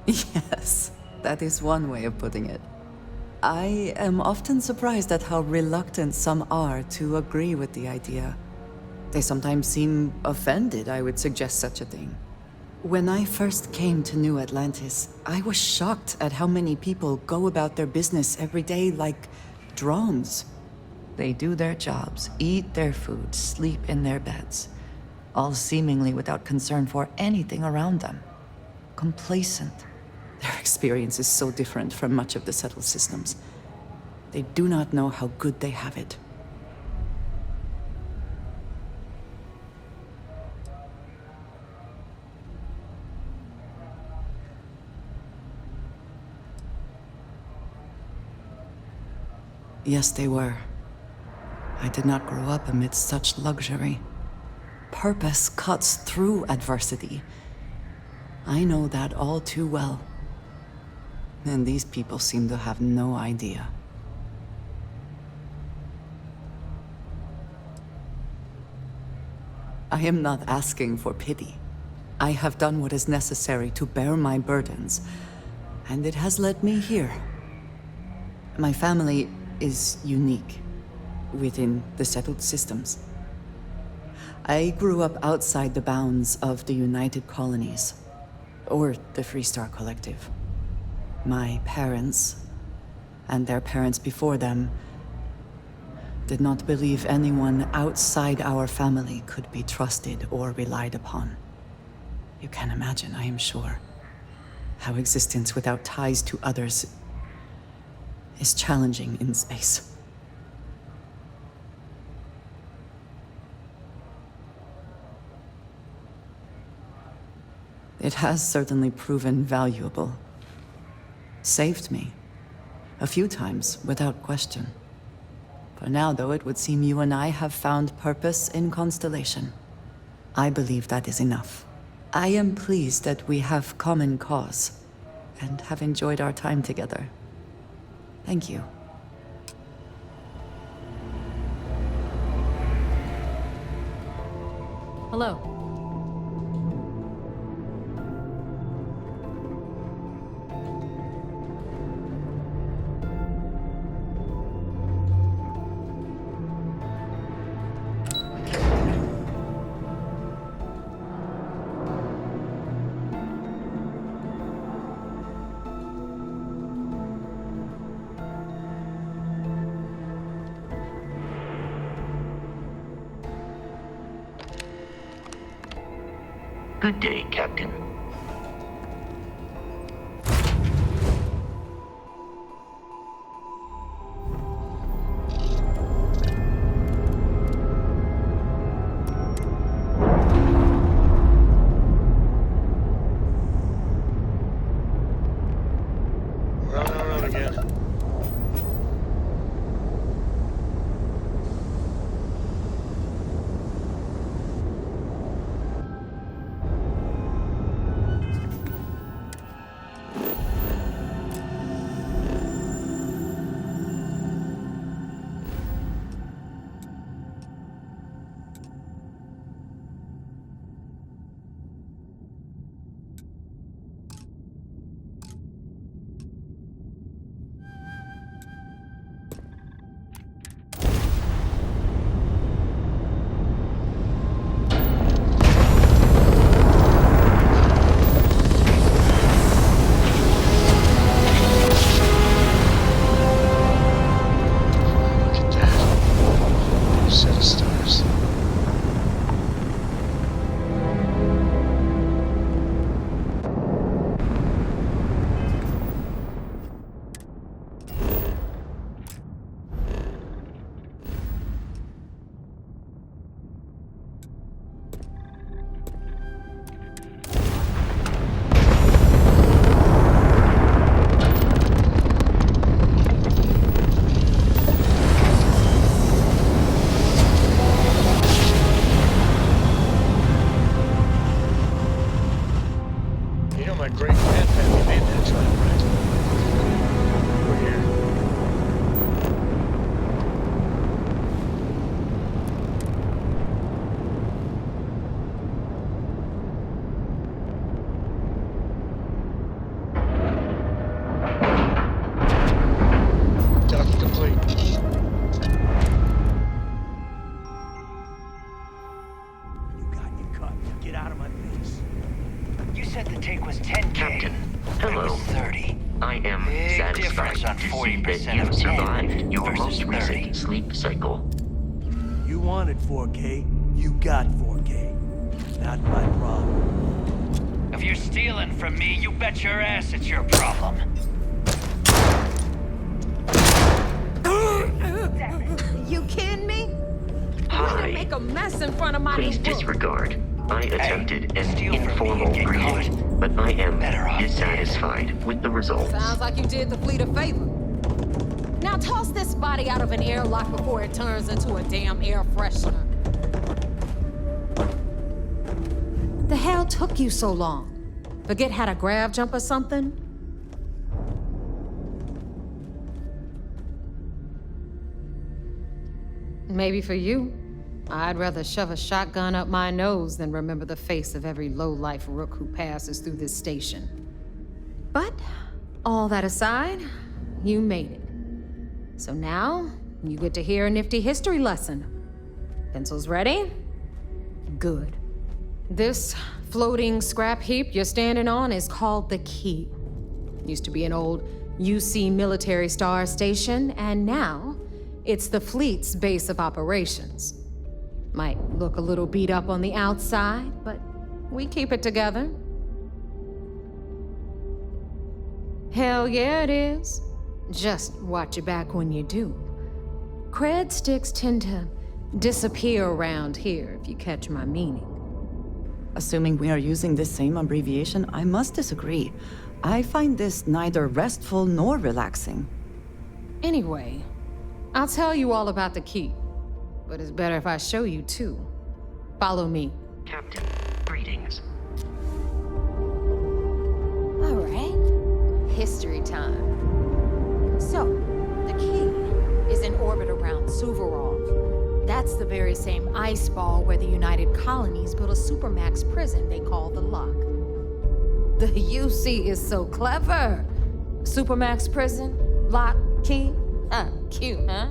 Yes, that is one way of putting it. I am often surprised at how reluctant some are to agree with the idea. They sometimes seem offended I would suggest such a thing. When I first came to New Atlantis, I was shocked at how many people go about their business every day like drones. They do their jobs, eat their food, sleep in their beds, all seemingly without concern for anything around them. Complacent. Their experience is so different from much of the settled systems. They do not know how good they have it. Yes, they were. I did not grow up amidst such luxury. Purpose cuts through adversity. I know that all too well. And these people seem to have no idea. I am not asking for pity. I have done what is necessary to bear my burdens, and it has led me here. My family is unique within the settled systems. I grew up outside the bounds of the United Colonies, or the Freestar Collective. My parents, and their parents before them, did not believe anyone outside our family could be trusted or relied upon. You can imagine, I am sure, how existence without ties to others is challenging in space. It has certainly proven valuable. Saved me. A few times, without question. For now, though, it would seem you and I have found purpose in Constellation. I believe that is enough. I am pleased that we have common cause, and have enjoyed our time together. Thank you. Hello. Good day, Captain. Run again. satisfied difference on to see that 40% you've of 10 survived your versus most 30. recent sleep cycle. You wanted 4K, you got 4K. Not my problem. If you're stealing from me, you bet your ass it's your problem. You kidding me? Hi. Make a mess in front of my Please new book. disregard. I attempted an informal greeting, but I am dissatisfied with the results. Sounds like you did the fleet a favor. Now toss this body out of an airlock before it turns into a damn air freshener. The hell took you so long? Forget how to grav jump or something? Maybe for you. I'd rather shove a shotgun up my nose than remember the face of every low-life rook who passes through this station. But, all that aside, you made it. So now, you get to hear a nifty history lesson. Pencils ready? Good. This floating scrap heap you're standing on is called the Key. Used to be an old UC military star station, and now it's the fleet's base of operations. Might look a little beat up on the outside, but we keep it together. Hell yeah, it is. Just watch your back when you do. Cred sticks tend to disappear around here, if you catch my meaning. Assuming we are using the same abbreviation, I must disagree. I find this neither restful nor relaxing. Anyway, I'll tell you all about the Key. But it's better if I show you too. Follow me. Captain, greetings. All right. History time. So, the Key is in orbit around Suvorov. That's the very same ice ball where the United Colonies built a supermax prison they call the Lock. The UC is so clever. Supermax prison, Lock, Key. Cute, huh?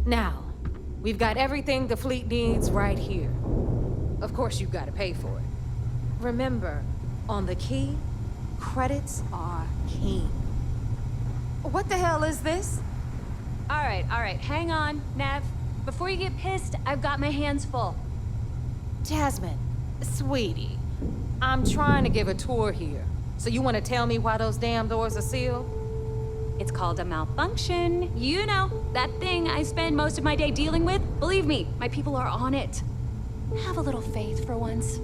Now, we've got everything the fleet needs right here. Of course, you've got to pay for it. Remember, on the Key, credits are king. What the hell is this? All right, hang on, Nev. Before you get pissed, I've got my hands full. Jasmine, sweetie, I'm trying to give a tour here. So you want to tell me why those damn doors are sealed? It's called a malfunction. You know, that thing I spend most of my day dealing with. Believe me, my people are on it. Have a little faith for once.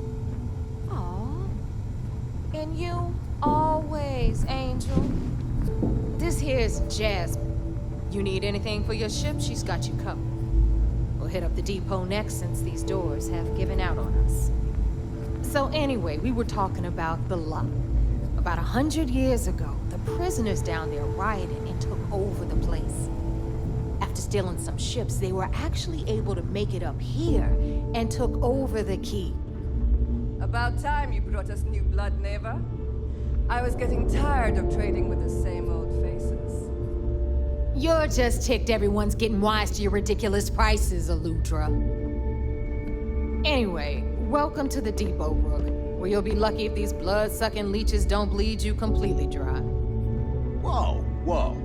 Aw. And you, always, Angel. This here's Jasmine. You need anything for your ship, she's got you covered. We'll hit up the depot next since these doors have given out on us. So anyway, we were talking about the Lock. About 100 years ago, the prisoners down there rioted and took over the place. After stealing some ships, they were actually able to make it up here and took over the Key. About time you brought us new blood, Neva. I was getting tired of trading with the same old faces. You're just ticked everyone's getting wise to your ridiculous prices, Aludra. Anyway, welcome to the depot, Rook, where you'll be lucky if these blood-sucking leeches don't bleed you completely dry. Whoa.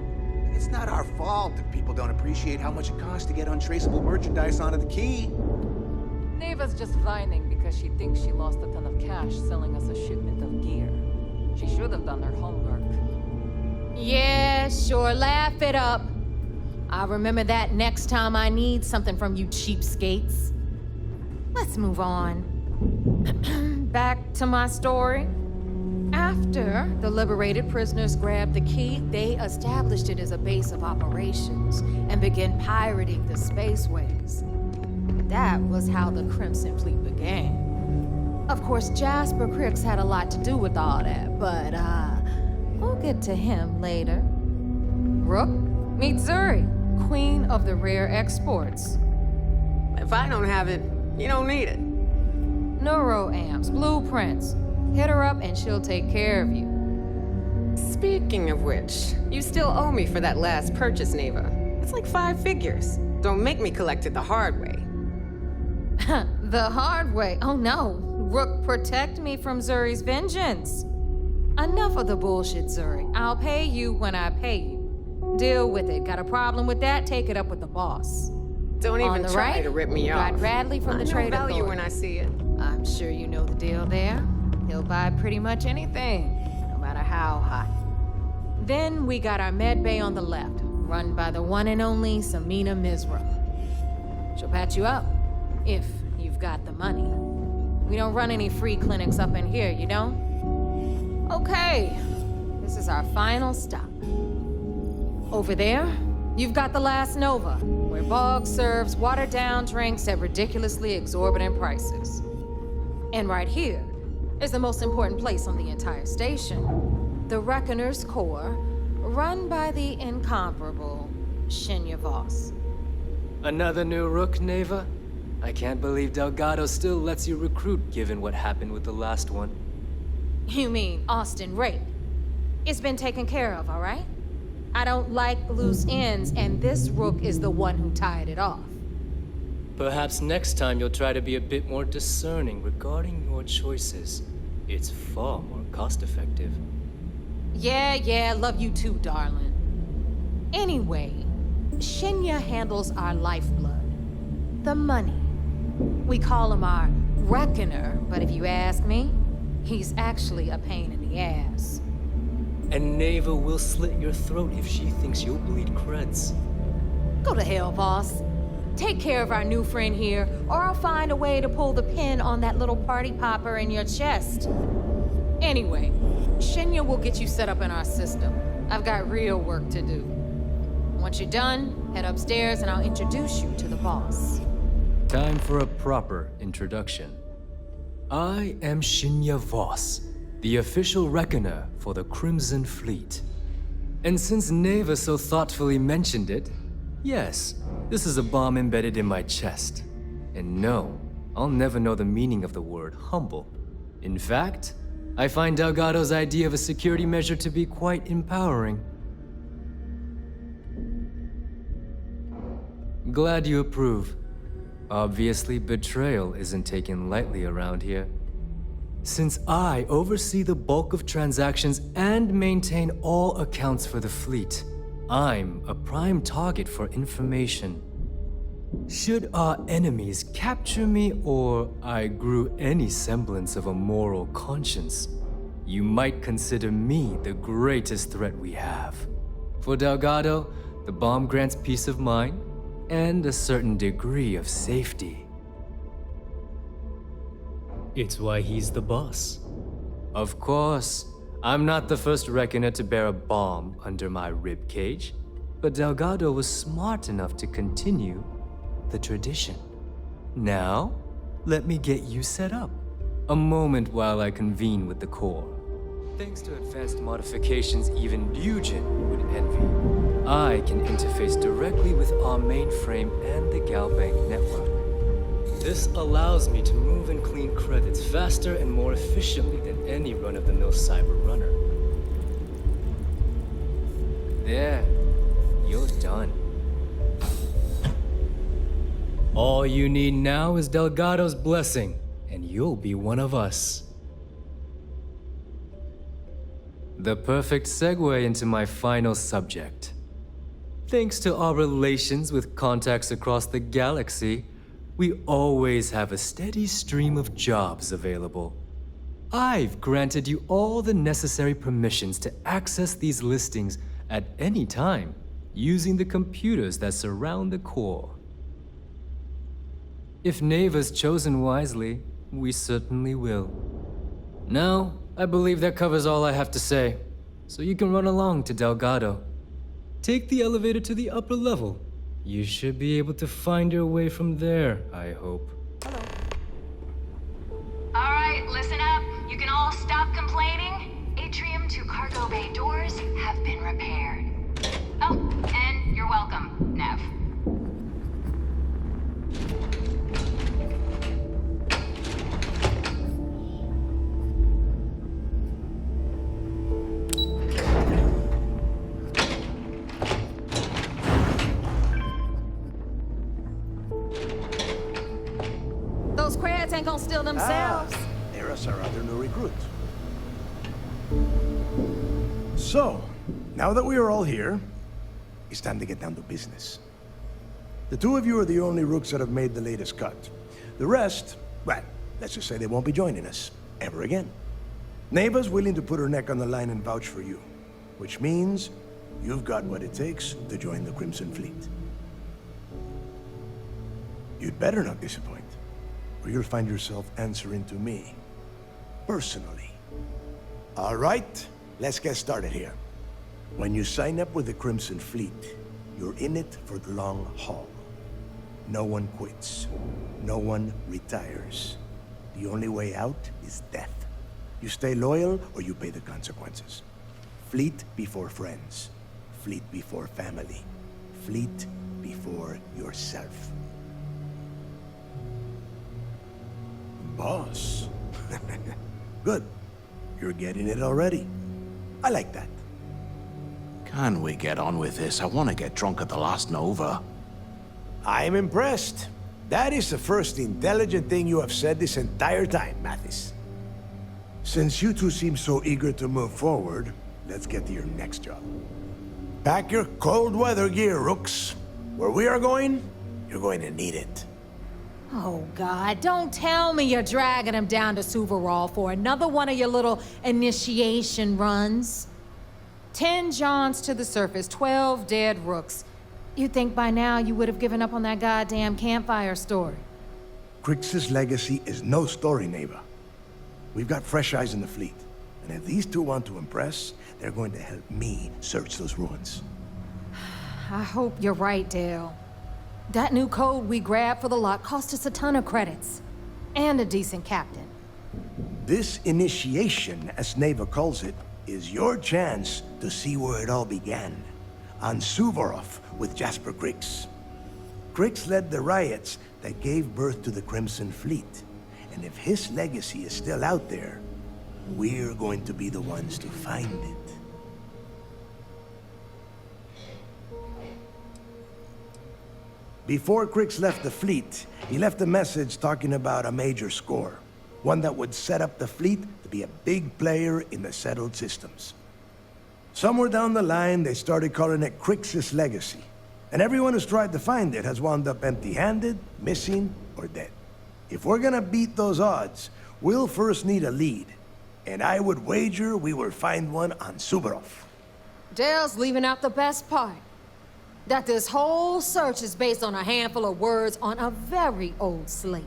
It's not our fault if people don't appreciate how much it costs to get untraceable merchandise onto the Key. Neva's just whining because she thinks she lost a ton of cash selling us a shipment of gear. She should have done her homework. Yeah, sure, laugh it up. I'll remember that next time I need something from you cheapskates. Let's move on. Back to my story. After the liberated prisoners grabbed the Key, they established it as a base of operations and began pirating the spaceways. That was how the Crimson Fleet began. Of course, Jasper Cricks had a lot to do with all that, but we'll get to him later. Rook, meet Zuri, queen of the rare exports. If I don't have it, you don't need it. Neuroamps, blueprints. Hit her up and she'll take care of you. Speaking of which, you still owe me for that last purchase, Neva. It's like 5 figures. Don't make me collect it the hard way. The hard way? Oh no. Rook, protect me from Zuri's vengeance. Enough of the bullshit, Zuri. I'll pay you when I pay you. Deal with it. Got a problem with that? Take it up with the boss. Don't even try right, to rip me got off. Radley from the I Trade know value Authority. when I see it. I'm sure you know the deal there. He'll buy pretty much anything, no matter how hot. Then we got our med bay on the left, run by the one and only Samina Mizra. She'll patch you up, if you've got the money. We don't run any free clinics up in here, you know? Okay, this is our final stop. Over there, you've got the Last Nova, where Bog serves watered-down drinks at ridiculously exorbitant prices. And right here is the most important place on the entire station, the Reckoner's Core, run by the incomparable Shinya Voss. Another new Rook, Neva? I can't believe Delgado still lets you recruit given what happened with the last one. You mean Austin Rake? It's been taken care of, all right? I don't like loose ends, and this Rook is the one who tied it off. Perhaps next time you'll try to be a bit more discerning regarding your choices. It's far more cost-effective. Yeah, love you too, darling. Anyway, Shinya handles our lifeblood. The money. We call him our Reckoner, but if you ask me, he's actually a pain in the ass. And Neva will slit your throat if she thinks you'll bleed creds. Go to hell, boss. Take care of our new friend here, or I'll find a way to pull the pin on that little party popper in your chest. Anyway, Shinya will get you set up in our system. I've got real work to do. Once you're done, head upstairs and I'll introduce you to the boss. Time for a proper introduction. I am Shinya Voss, the official reckoner for the Crimson Fleet. And since Neva so thoughtfully mentioned it, yes, this is a bomb embedded in my chest. And no, I'll never know the meaning of the word humble. In fact, I find Delgado's idea of a security measure to be quite empowering. Glad you approve. Obviously, betrayal isn't taken lightly around here. Since I oversee the bulk of transactions and maintain all accounts for the fleet, I'm a prime target for information. Should our enemies capture me or I grew any semblance of a moral conscience, you might consider me the greatest threat we have. For Delgado, the bomb grants peace of mind and a certain degree of safety. It's why he's the boss. Of course, I'm not the first reckoner to bear a bomb under my ribcage, but Delgado was smart enough to continue the tradition. Now, let me get you set up. A moment while I convene with the core. Thanks to advanced modifications even Bugin would envy, I can interface directly with our mainframe and the Galbank network. This allows me to move and clean credits faster and more efficiently than any run-of-the-mill cyber runner. There, you're done. All you need now is Delgado's blessing, and you'll be one of us. The perfect segue into my final subject. Thanks to our relations with contacts across the galaxy, we always have a steady stream of jobs available. I've granted you all the necessary permissions to access these listings at any time, using the computers that surround the core. If Neva's chosen wisely, we certainly will. Now, I believe that covers all I have to say, so you can run along to Delgado. Take the elevator to the upper level. You should be able to find your way from there, I hope. All right, listen up. You can all stop complaining. Atrium to cargo bay doors have been repaired. Oh, and you're welcome, Nev. gonna steal themselves. There's our other new recruit. So, now that we are all here, it's time to get down to business. The two of you are the only rooks that have made the latest cut. The rest, well, let's just say they won't be joining us ever again. Neva's willing to put her neck on the line and vouch for you, which means you've got what it takes to join the Crimson Fleet. You'd better not disappoint, or you'll find yourself answering to me, personally. All right, let's get started here. When you sign up with the Crimson Fleet, you're in it for the long haul. No one quits. No one retires. The only way out is death. You stay loyal or you pay the consequences. Fleet before friends. Fleet before family. Fleet before yourself. Boss. Good. You're getting it already. I like that. Can we get on with this? I want to get drunk at the last Nova. I'm impressed. That is the first intelligent thing you have said this entire time, Mathis. Since you two seem so eager to move forward, let's get to your next job. Pack your cold weather gear, Rooks. Where we are going, you're going to need it. Oh, God, don't tell me you're dragging him down to Suvorov for another one of your little initiation runs. 10 Johns to the surface, 12 dead Rooks. You'd think by now you would have given up on that goddamn campfire story. Crix's legacy is no story, Neva. We've got fresh eyes in the fleet. And if these two want to impress, they're going to help me search those ruins. I hope you're right, Dale. That new code we grabbed for the lot cost us a ton of credits. And a decent captain. This initiation, as Neva calls it, is your chance to see where it all began. On Suvorov with Jasper Crix. Crix led the riots that gave birth to the Crimson Fleet. And if his legacy is still out there, we're going to be the ones to find it. Before Crix left the fleet, he left a message talking about a major score. One that would set up the fleet to be a big player in the settled systems. Somewhere down the line, they started calling it Crix's legacy. And everyone who's tried to find it has wound up empty-handed, missing, or dead. If we're gonna beat those odds, we'll first need a lead. And I would wager we will find one on Suvorov. Dale's leaving out the best part. That this whole search is based on a handful of words on a very old slate.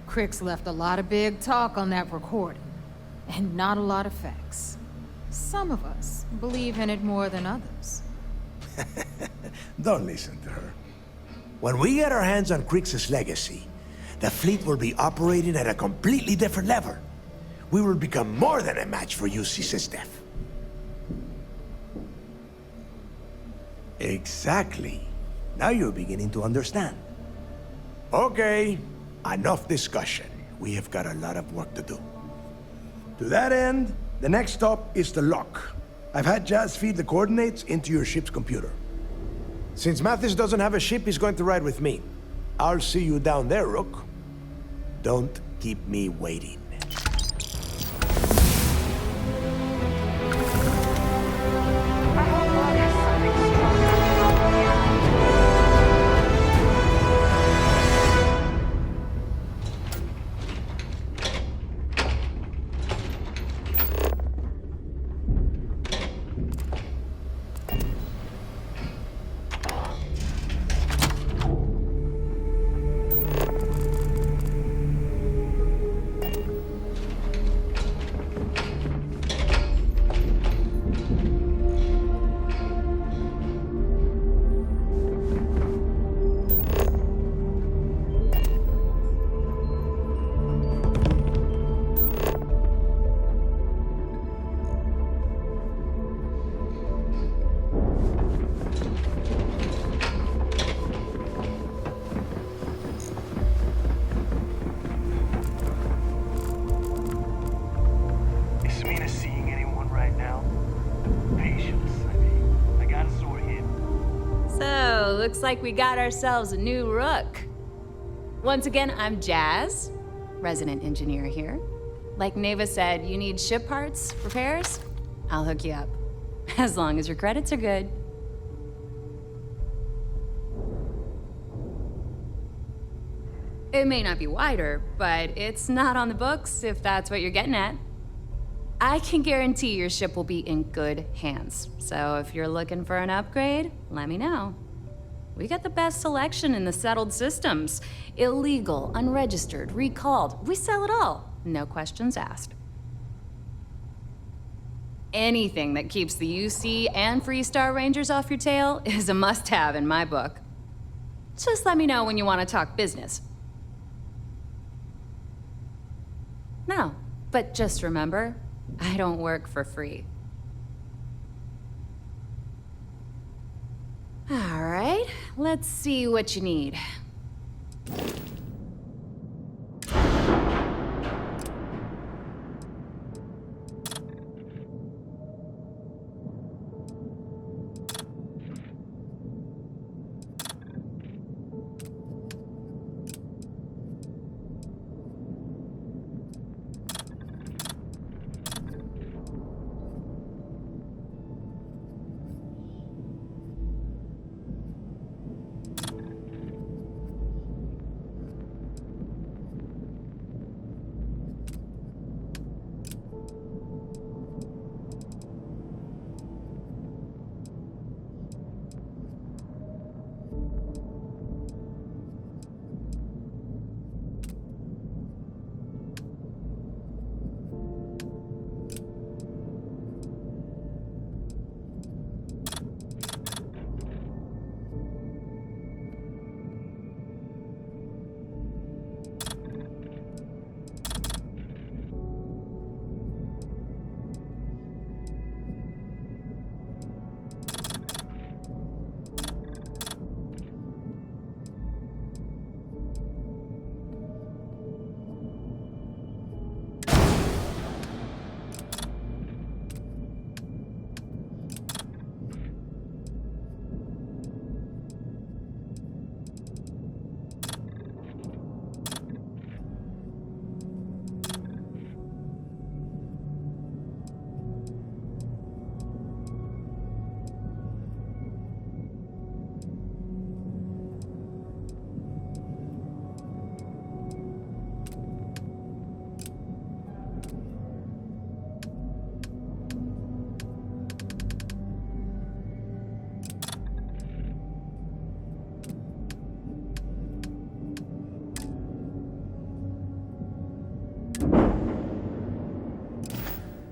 Crix left a lot of big talk on that recording, and not a lot of facts. Some of us believe in it more than others. Don't listen to her. When we get our hands on Crix's legacy, the fleet will be operating at a completely different level. We will become more than a match for UC Sysdef. Exactly. Now you're beginning to understand. Okay, enough discussion. We have got a lot of work to do. To that end, the next stop is the lock. I've had Jazz feed the coordinates into your ship's computer. Since Mathis doesn't have a ship, he's going to ride with me. I'll see you down there, Rook. Don't keep me waiting. Looks like we got ourselves a new rook. Once again, I'm Jazz. resident engineer here. Like Neva said, you need ship parts, repairs? I'll hook you up. As long as your credits are good. It may not be wider, but it's not on the books, if that's what you're getting at. I can guarantee your ship will be in good hands. So if you're looking for an upgrade, let me know. We got the best selection in the settled systems. Illegal, unregistered, recalled. We sell it all. No questions asked. Anything that keeps the UC and Freestar Rangers off your tail is a must-have in my book. Just let me know when you want to talk business. No, but just remember, I don't work for free. All right, let's see what you need.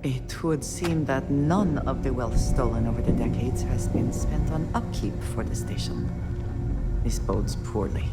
It would seem that none of the wealth stolen over the decades has been spent on upkeep for the station. This bodes poorly.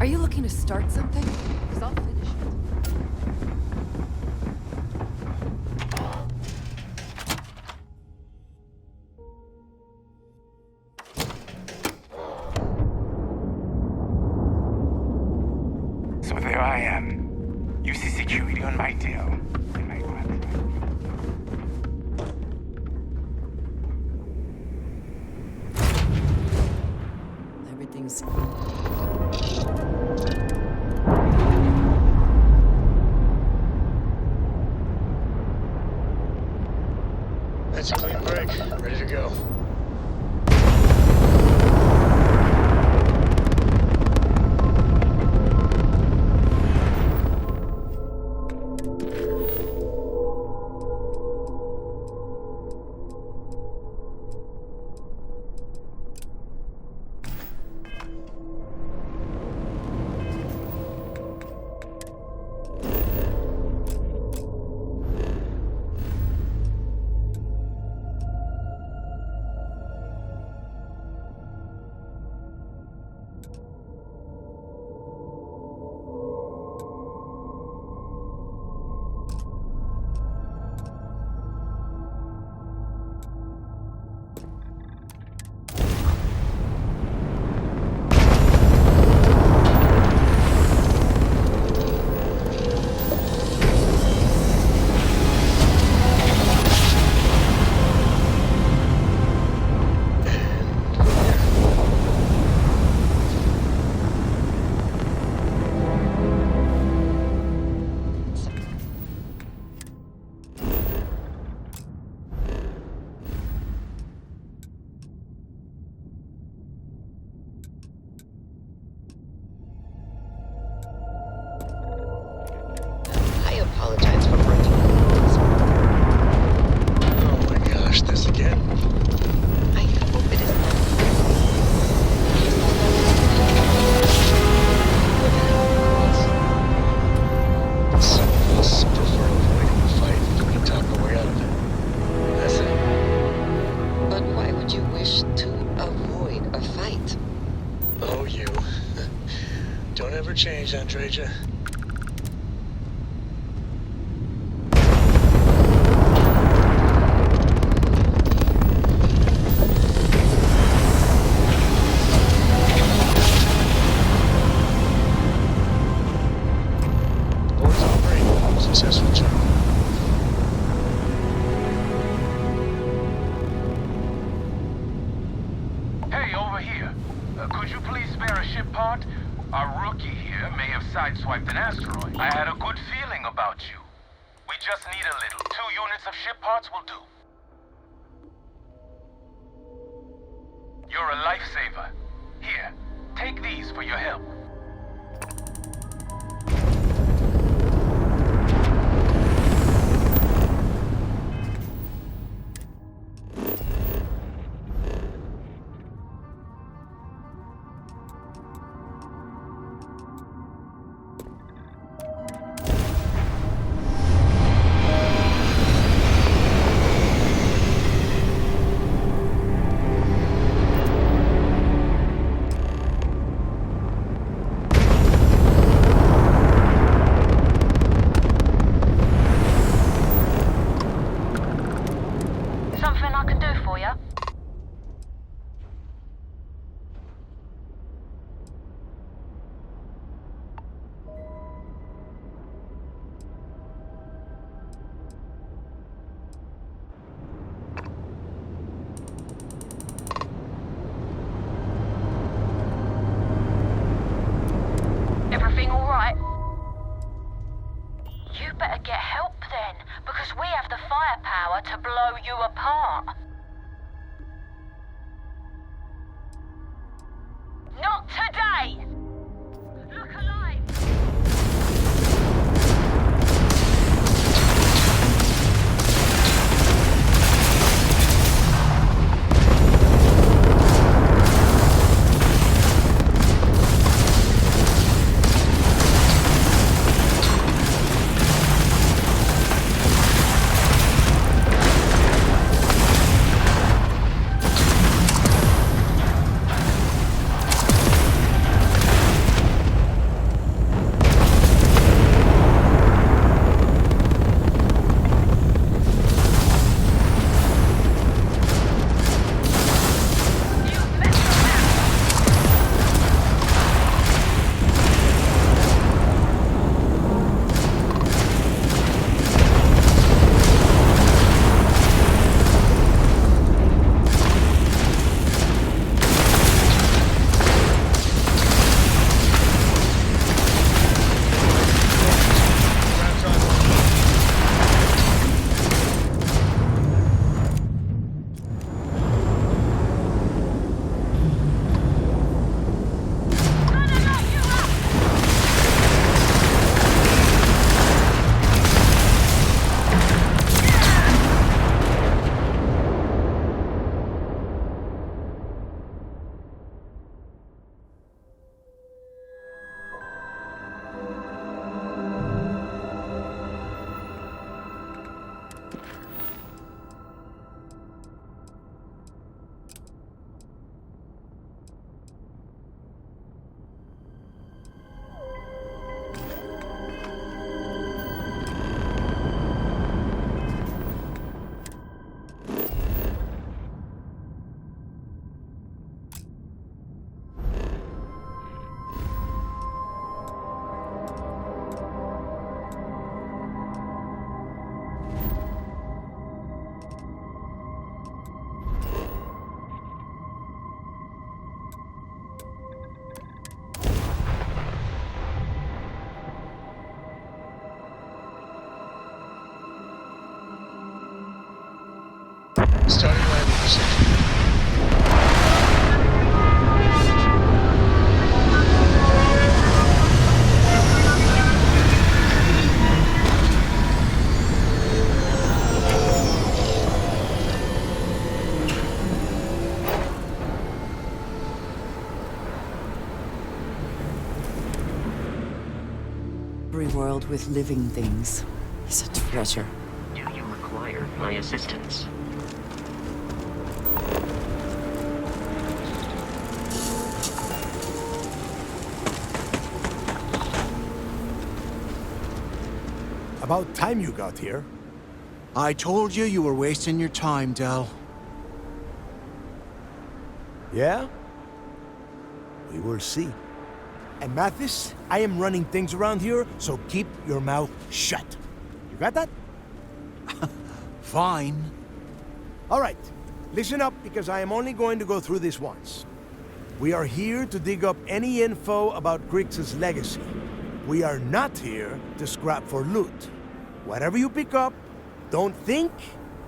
Are you looking to start something? 'Cause I'll finish it. So there I am. UC security on my tail. And my Everything's... That's a clean break. Ready to go. Major. Doors operate. Successful job. Hey, over here. Could you please spare a ship part? Our rookie here may have sideswiped an asteroid. I had a good feeling about you. We just need a little. 2 units of ship parts will do. You're a lifesaver. Here, take these for your help. Something I can do for you? Everything all right? You better get help then, because we have the firepower to blow you apart. Not today! Look alive! Starting landing procedure. Every world with living things is a treasure. Do you require my assistance? About time you got here. I told you you were wasting your time, Del. Yeah? We will see. And Mathis, I am running things around here, so keep your mouth shut. You got that? Fine. All right. Listen up, because I am only going to go through this once. We are here to dig up any info about Grixis legacy. We are not here to scrap for loot. Whatever you pick up, don't think,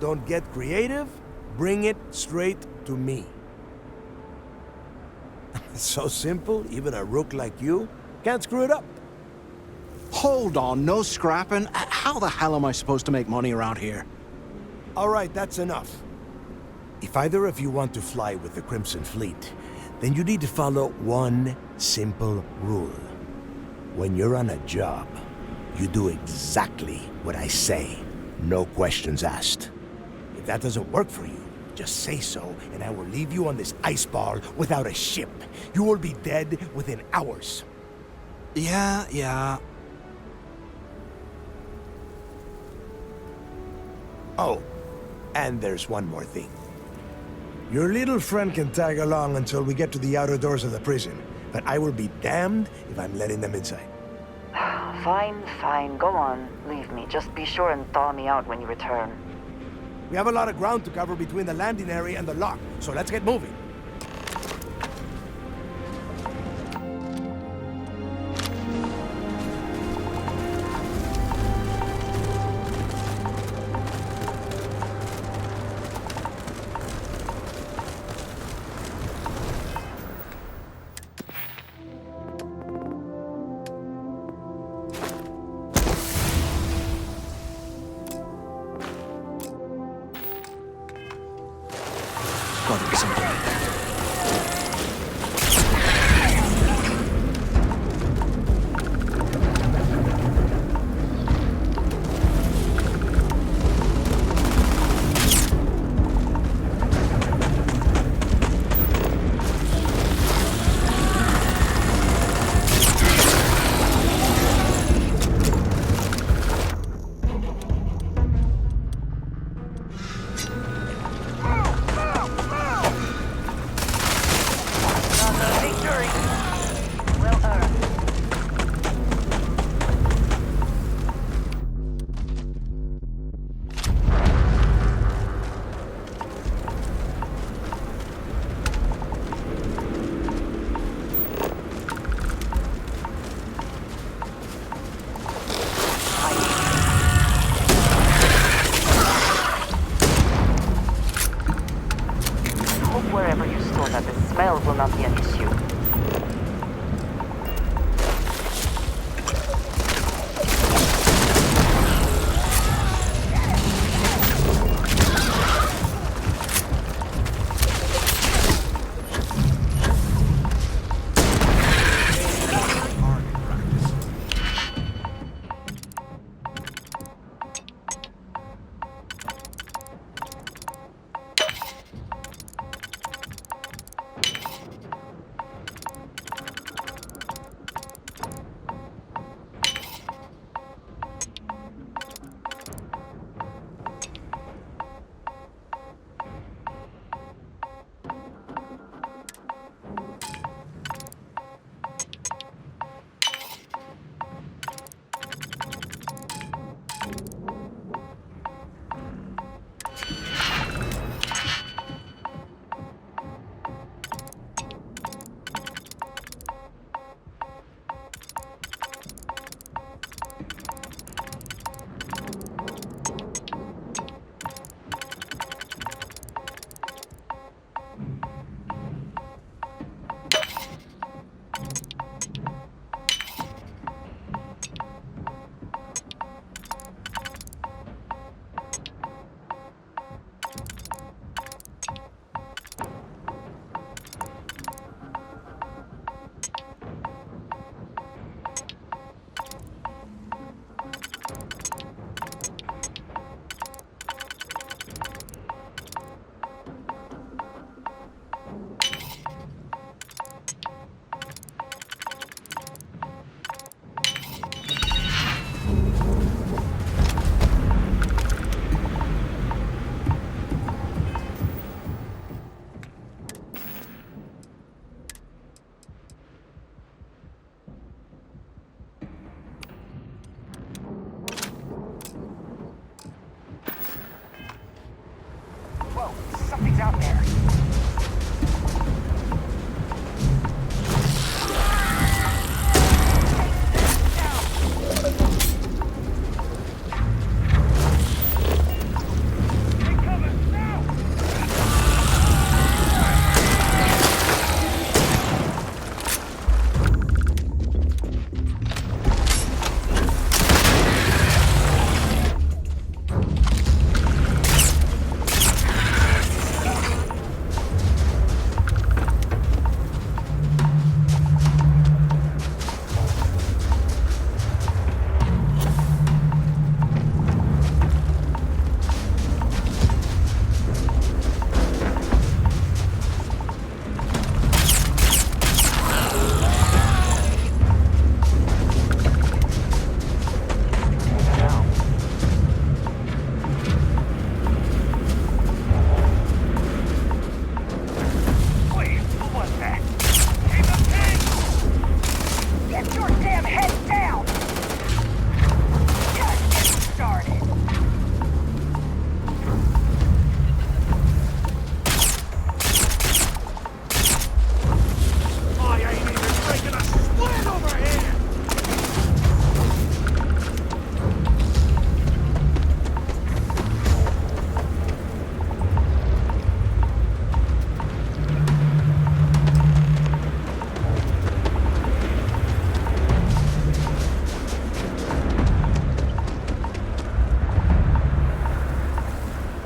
don't get creative, bring it straight to me. It's so simple, even a rook like you can't screw it up. Hold on, no scrapping? How the hell am I supposed to make money around here? All right, that's enough. If either of you want to fly with the Crimson Fleet, then you need to follow one simple rule. When you're on a job, you do exactly what I say. No questions asked. If that doesn't work for you, just say so, and I will leave you on this ice ball without a ship. You will be dead within hours. Yeah. Oh, and there's one more thing. Your little friend can tag along until we get to the outer doors of the prison, but I will be damned if I'm letting them inside. Fine, go on. Leave me. Just be sure and thaw me out when you return. We have a lot of ground to cover between the landing area and the lock, so let's get moving. Gotta be something like that. Wherever you store that, the smell will not be an issue.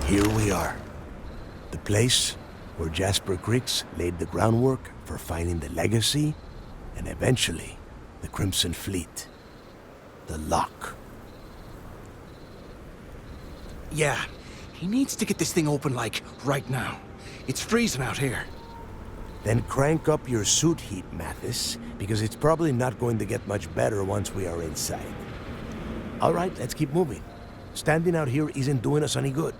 Here we are. The place where Jasper Griggs laid the groundwork for finding the Legacy and eventually the Crimson Fleet. The Lock. Yeah, he needs to get this thing open, like, right now. It's freezing out here. Then crank up your suit heat, Mathis, because it's probably not going to get much better once we are inside. All right, let's keep moving. Standing out here isn't doing us any good.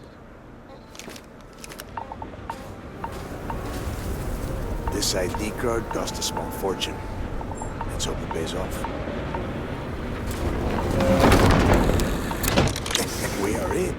This ID card cost a small fortune. Let's hope it pays off. We are in.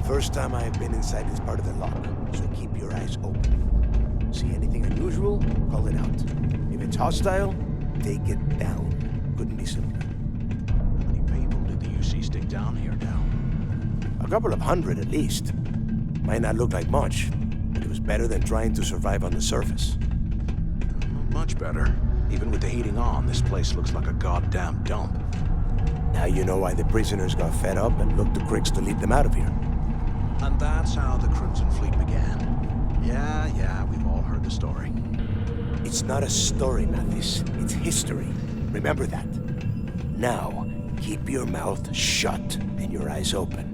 First time I have been inside this part of the lock, so keep your eyes open. See anything unusual? Call it out. If it's hostile, take it down. Couldn't be simpler. How many people did the UC stick down here now? A couple of hundred at least. Might not look like much, but it was better than trying to survive on the surface. Not much better. Even with the heating on, this place looks like a goddamn dump. Now you know why the prisoners got fed up and looked to Griggs to lead them out of here. And that's how the Crimson Fleet began. Yeah, we've all heard the story. It's not a story, Mathis. It's history. Remember that. Now, keep your mouth shut and your eyes open.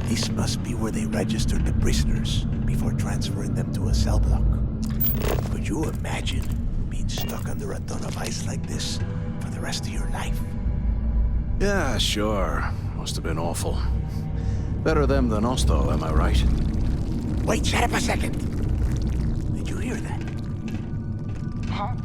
This must be where they registered the prisoners before transferring them to a cell block. Could you imagine being stuck under a ton of ice like this for the rest of your life? Yeah, sure. Must have been awful. Better them than us, though, am I right? Wait, shut up a second. Did you hear that? Huh?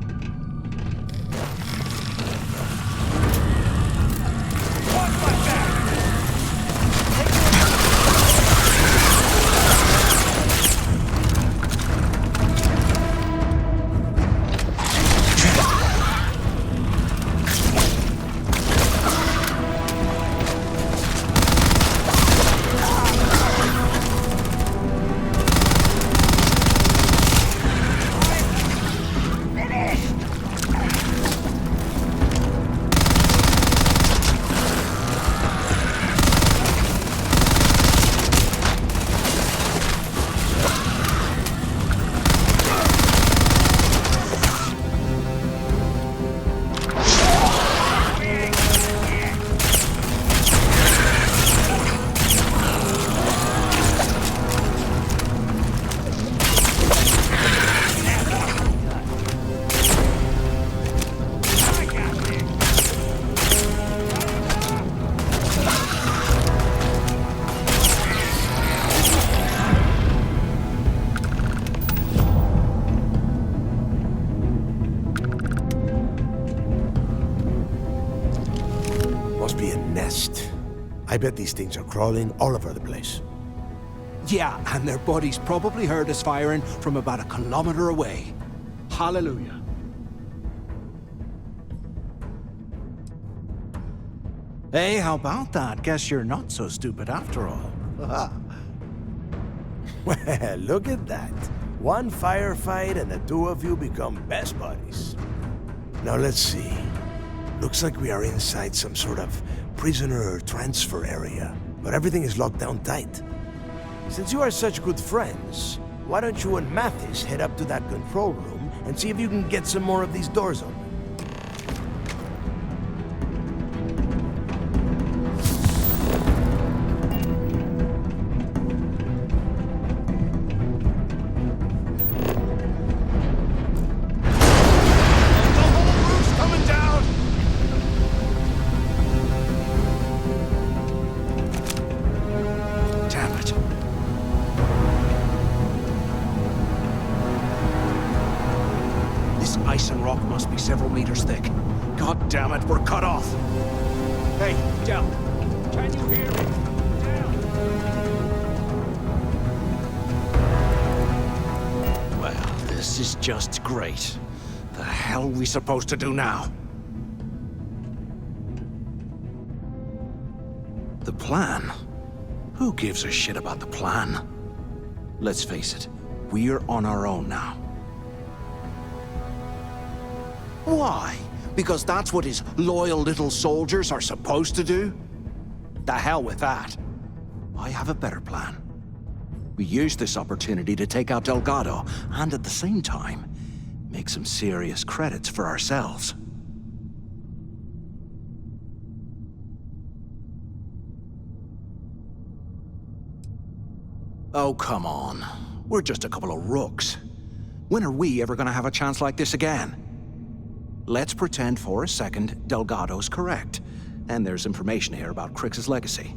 Must be a nest. I bet these things are crawling all over the place. Yeah, and their buddies probably heard us firing from about 1 kilometer away. Hallelujah. Hey, how about that? Guess you're not so stupid after all. Well, look at that. One firefight and the two of you become best buddies. Now let's see. Looks like we are inside some sort of prisoner transfer area, but everything is locked down tight. Since you are such good friends, why don't you and Mathis head up to that control room and see if you can get some more of these doors open? several meters thick. God damn it, we're cut off. Hey, Del, can you hear me? Well, this is just great. The hell are we supposed to do now? The plan? Who gives a shit about the plan? Let's face it, we're on our own now. Why? Because that's what his loyal little soldiers are supposed to do? The hell with that. I have a better plan. We use this opportunity to take out Delgado, and at the same time, make some serious credits for ourselves. Oh, come on. We're just a couple of rooks. When are we ever gonna have a chance like this again? Let's pretend for a second Delgado's correct, and there's information here about Kryx's legacy.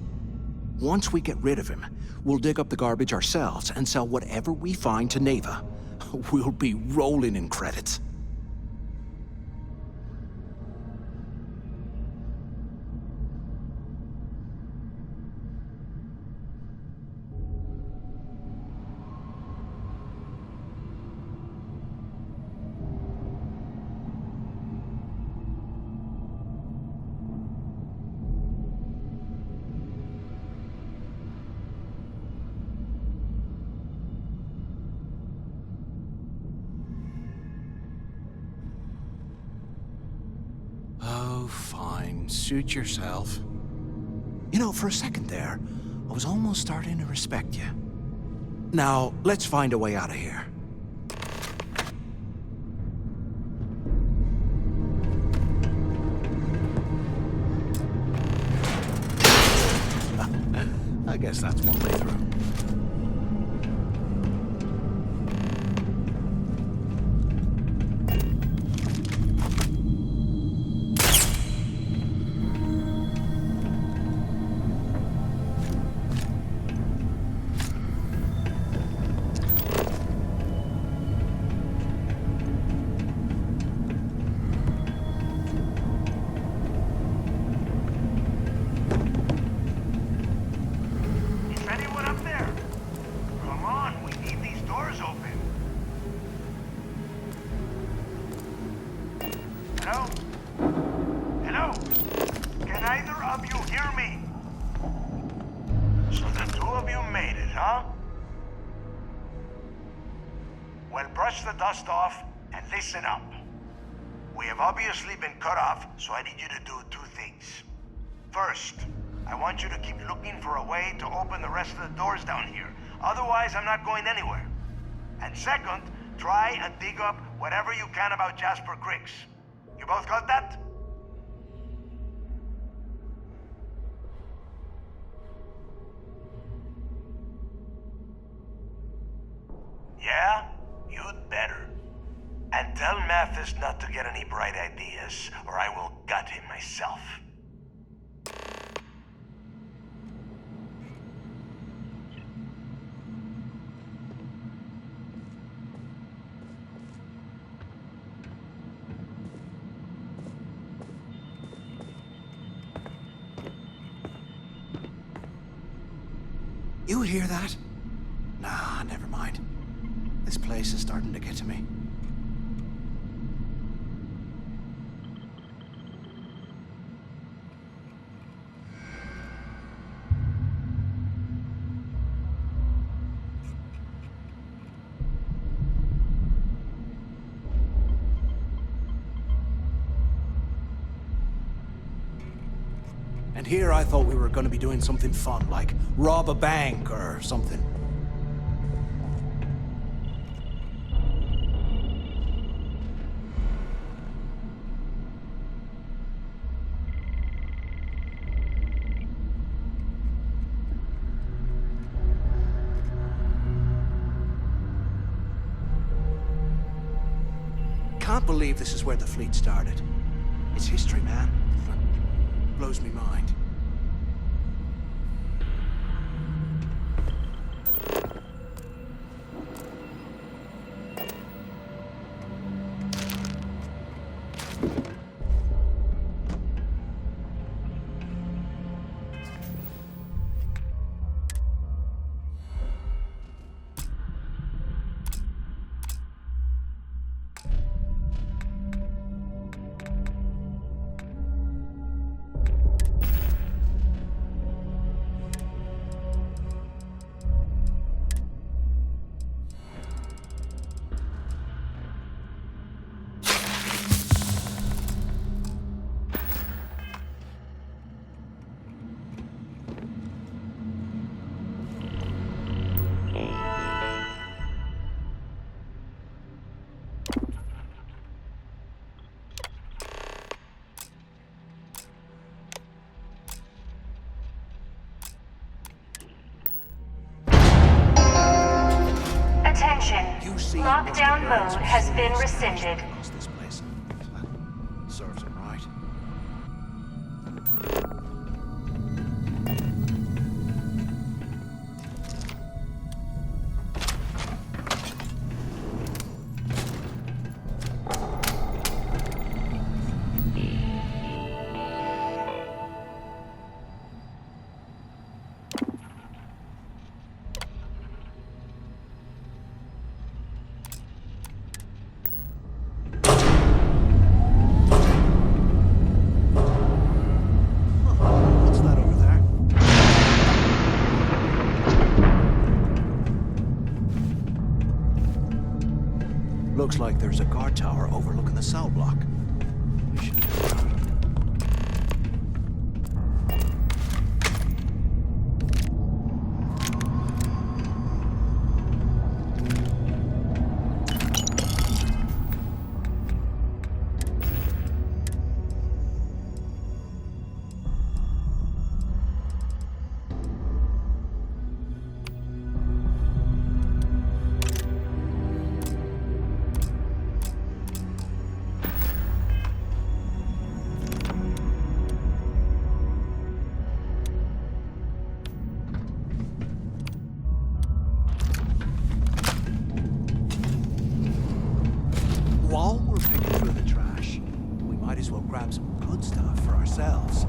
Once we get rid of him, we'll dig up the garbage ourselves and sell whatever we find to Neva. We'll be rolling in credits. Fine, suit yourself. You know, for a second there, I was almost starting to respect you. Now, let's find a way out of here. I guess that's one way through. Listen up. We have obviously been cut off, so I need you to do two things. First, I want you to keep looking for a way to open the rest of the doors down here. Otherwise, I'm not going anywhere. And second, try and dig up whatever you can about Jasper Kryx. You both got that? Yeah? You'd better. And tell Mathis not to get any bright ideas, or I will gut him myself. You hear that? Nah, never mind. This place is starting to get to me. And here I thought we were going to be doing something fun, like rob a bank or something. Can't believe this is where the fleet started. It's history, man. Blows me mind. lockdown mode has been rescinded. This place serves him right. Looks like there's a guard tower overlooking the cell block. We should check it out. While we're picking through the trash, we might as well grab some good stuff for ourselves.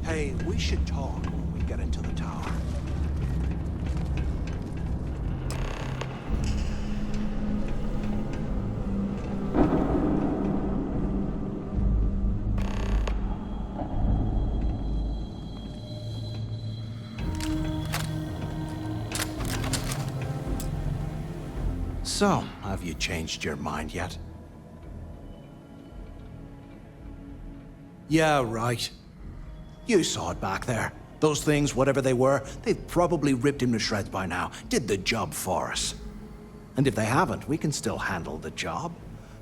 Hey, we should talk when we get into the tower. So, have you changed your mind yet? Yeah, right. You saw it back there. Those things, whatever they were, they've probably ripped him to shreds by now. Did the job for us. And if they haven't, we can still handle the job.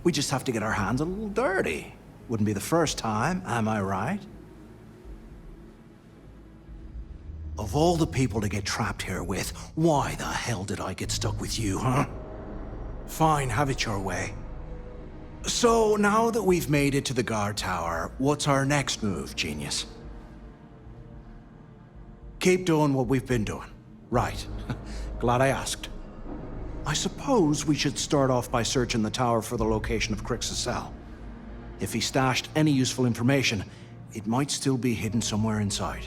We just have to get our hands a little dirty. Wouldn't be the first time, am I right? Of all the people to get trapped here with, why the hell did I get stuck with you, huh? Fine, have it your way. So, now that we've made it to the guard tower, what's our next move, genius? Keep doing what we've been doing. Right. Glad I asked. I suppose we should start off by searching the tower for the location of Crix's cell. If he stashed any useful information, it might still be hidden somewhere inside.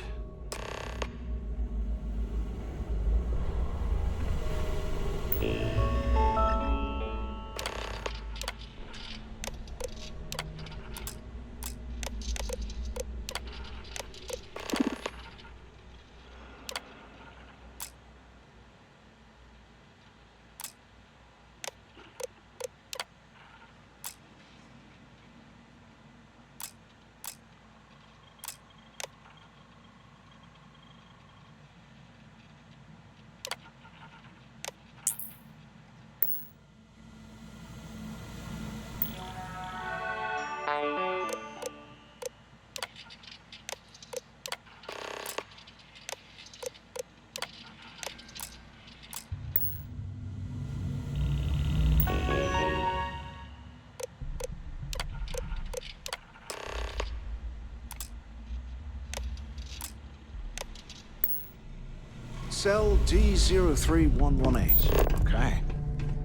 Cell D03118. Okay.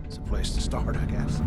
It's a place to start, I guess.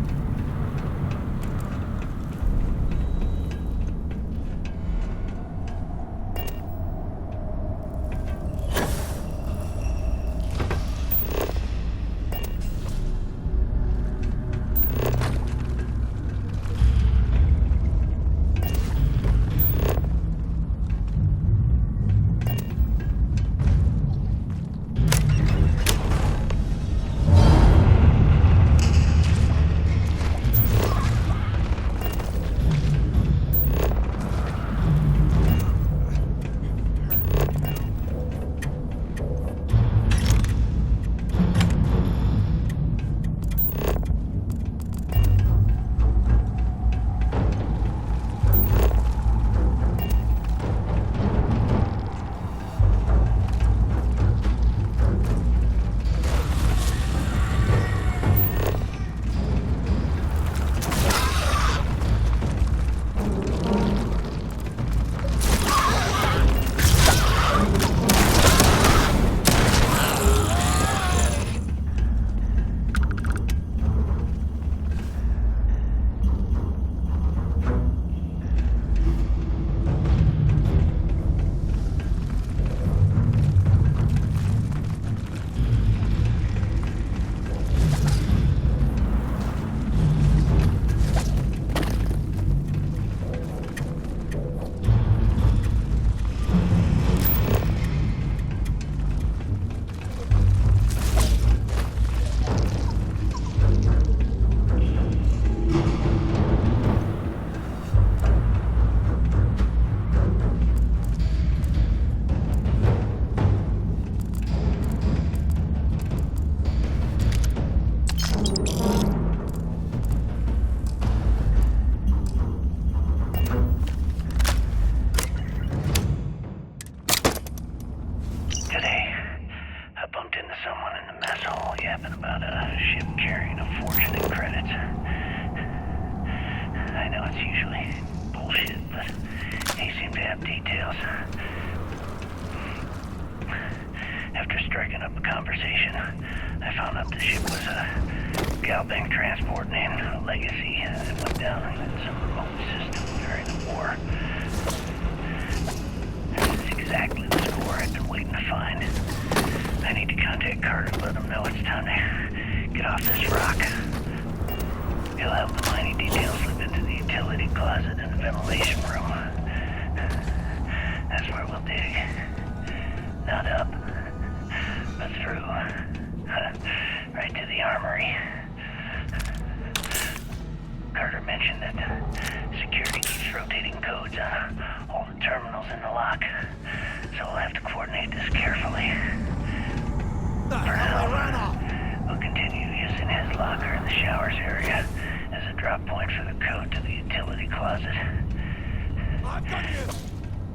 We'll continue using using his locker in the showers area as a drop point for the code to the utility closet.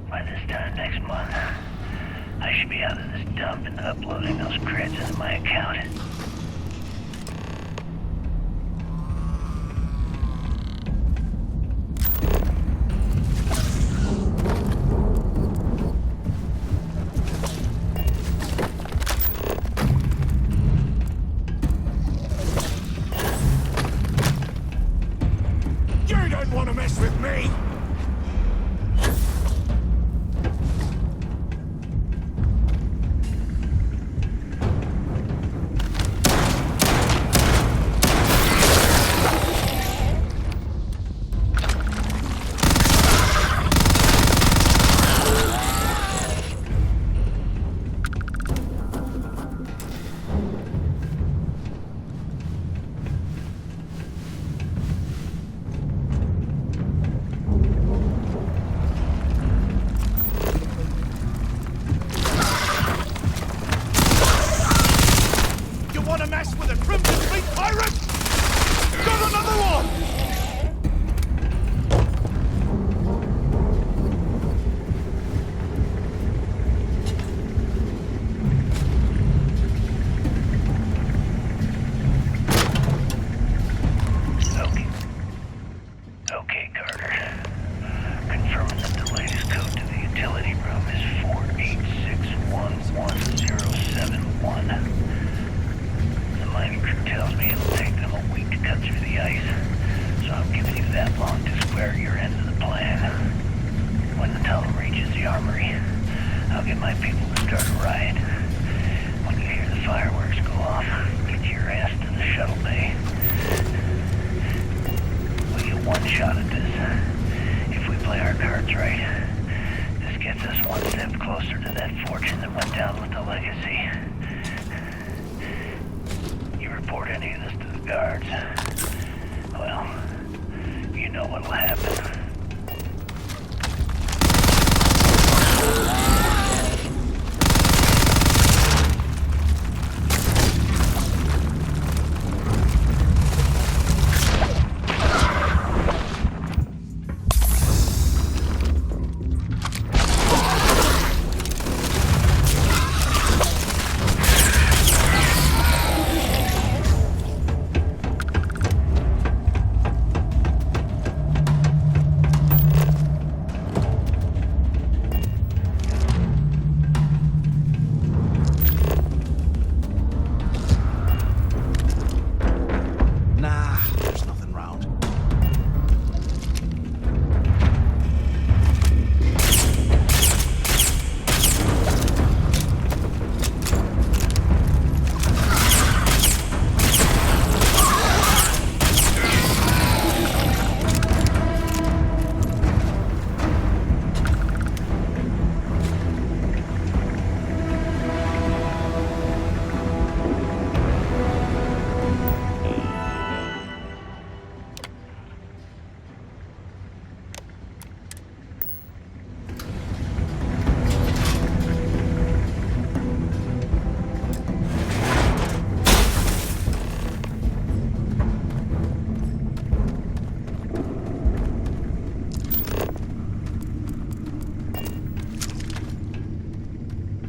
By this time next month, I should be out of this dump and uploading those creds into my account. You don't want to mess with me! Want to mess with a Crimson Fleet pirate? Got another one! Okay, Carter. Confirming that the latest code to the utility room is 486111071. The mining crew tells me it'll take them a week to cut through the ice, so I'm giving you that long to square your end of the plan. When the tunnel reaches the armory, I'll get my people to start a riot. When you hear the fireworks go off, get your ass to the shuttle bay. We get one shot at this. If we play our cards right, this gets us one step closer to that fortune that went down with the legacy. You report any of this to the guards, well, you know what'll happen.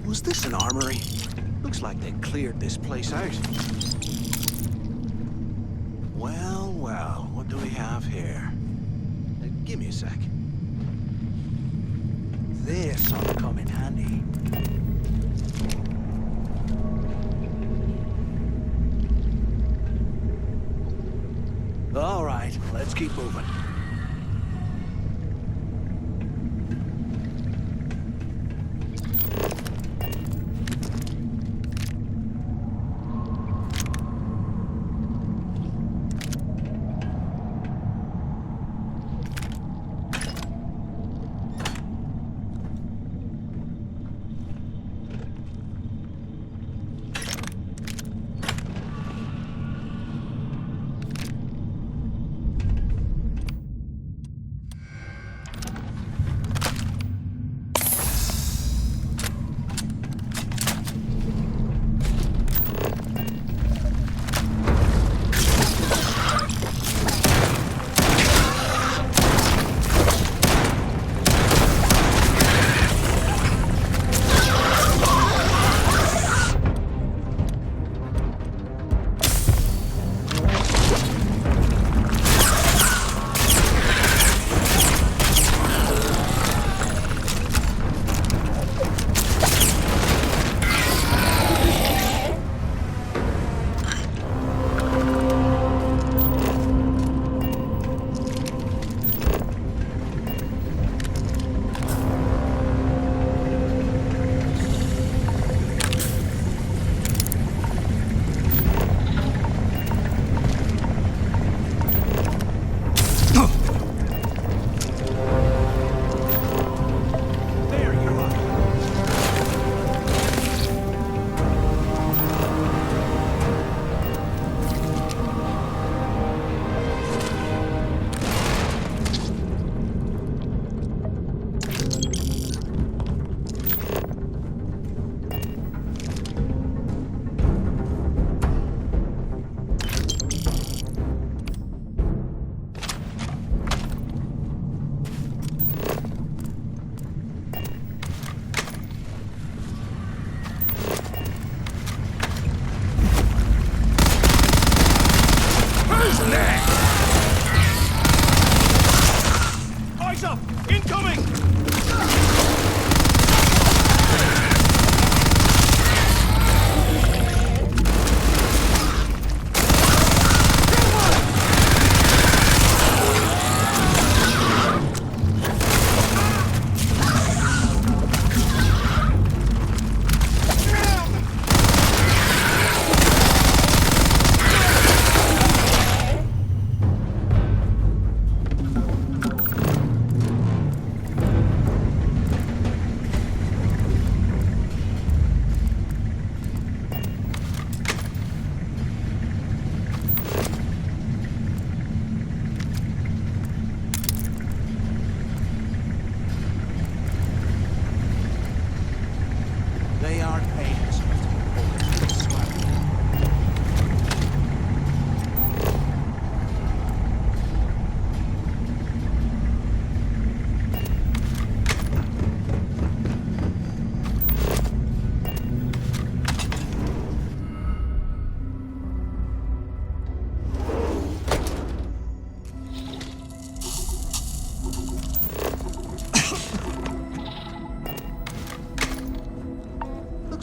Was this an armory? Looks like they cleared this place out. Well, well, what do we have here? Give me a sec. This ought to come in handy. All right, let's keep moving.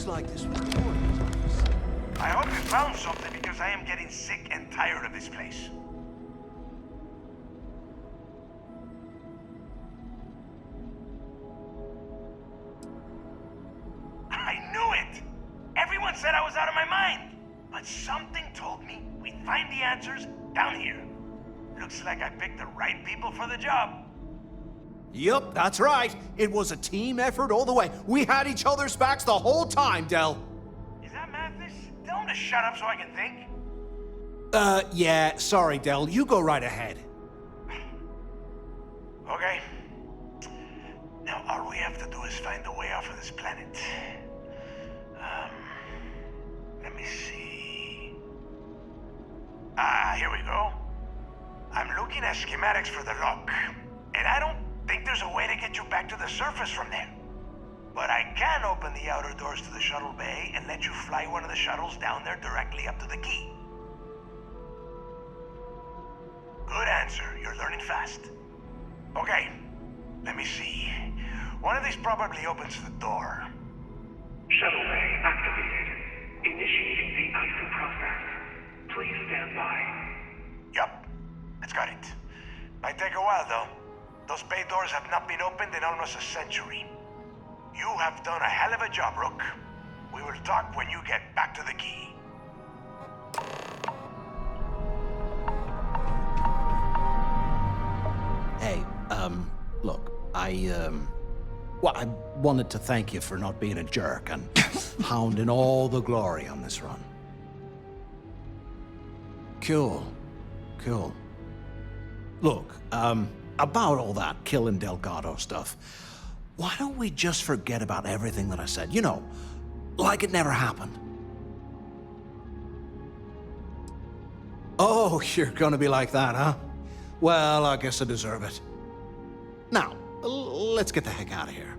Things like this would be organized. I hope you found something because I am getting sick and tired of this place. I knew it! Everyone said I was out of my mind. But something told me we'd find the answers down here. Looks like I picked the right people for the job. Yup, that's right. It was a team effort all the way. We had each other's backs the whole time, Del. Is that Mathis? Tell him to shut up so I can think. Yeah, sorry, Del. You go right ahead. Okay. Now, all we have to do is find a way off of this planet. Let me see. Here we go. I'm looking at schematics for the lock, and I don't think there's a way to get you back to the surface from there. But I can open the outer doors to the shuttle bay and let you fly one of the shuttles down there directly up to the key. Good answer. You're learning fast. Okay, let me see. One of these probably opens the door. Shuttle bay activated. Initiating the icing process. Please stand by. Yup, it's got it. Might take a while, though. Those bay doors have not been opened in almost a century. You have done a hell of a job, Rook. We will talk when you get back to the key. Hey, look, I wanted to thank you for not being a jerk and hounding all the glory on this run. Cool. Look, about all that killing Delgado stuff, why don't we just forget about everything that I said? You know, like it never happened. Oh, you're gonna be like that, huh? Well, I guess I deserve it. Now, let's get the heck out of here.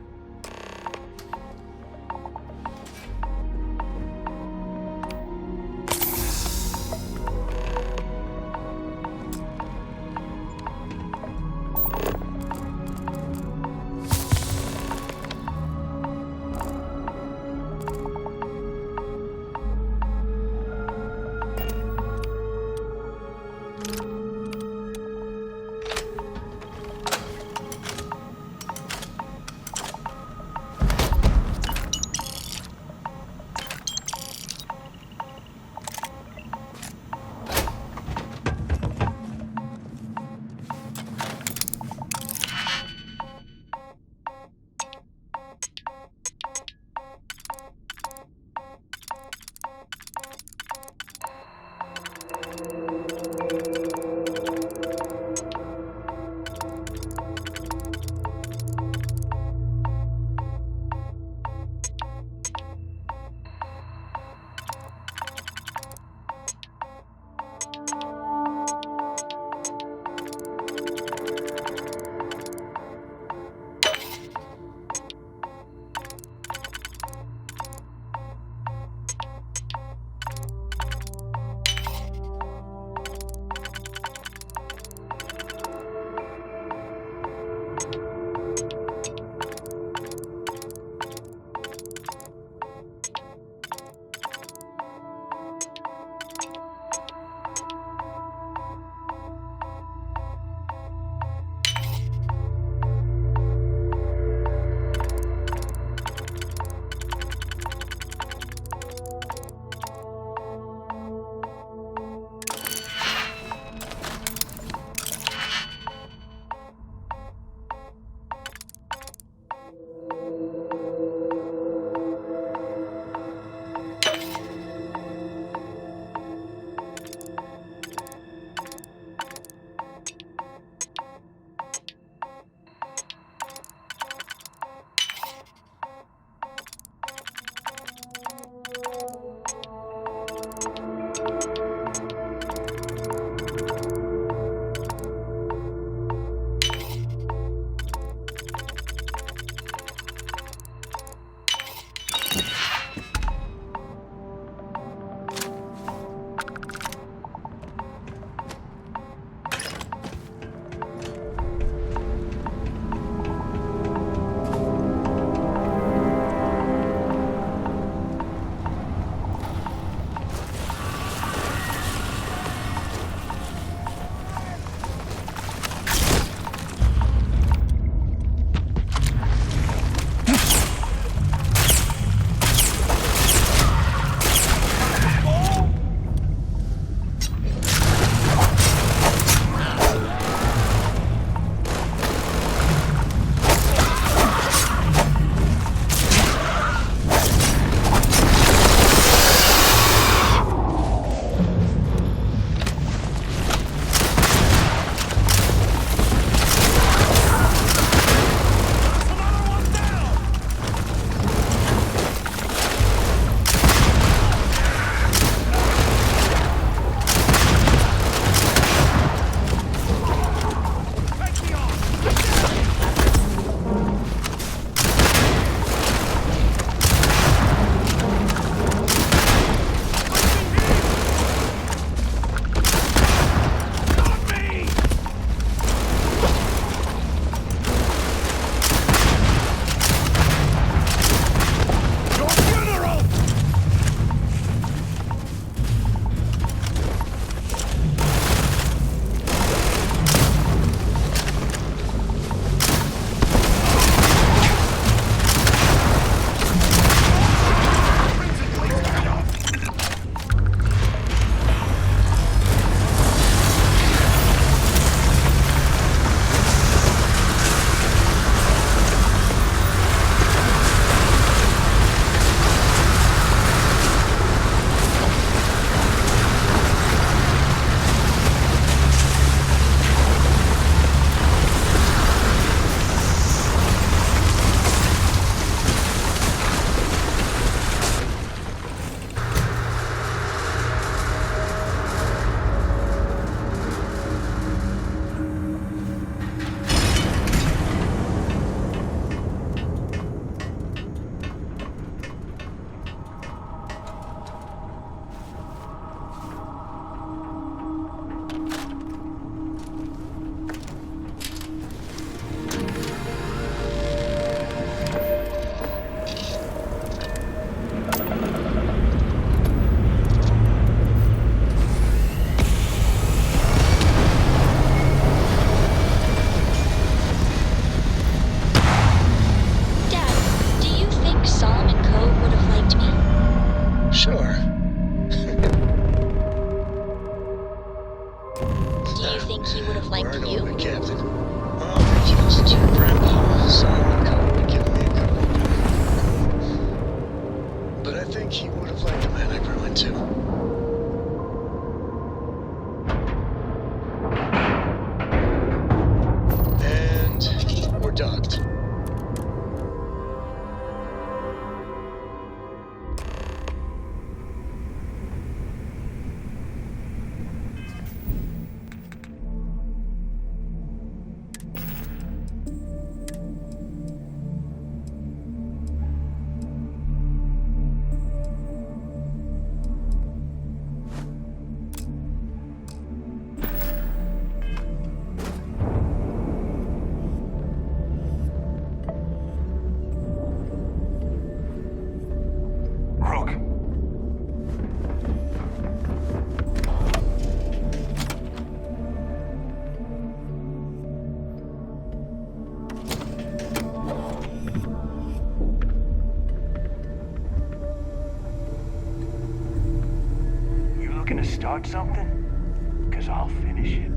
looking to start something? Because I'll finish it.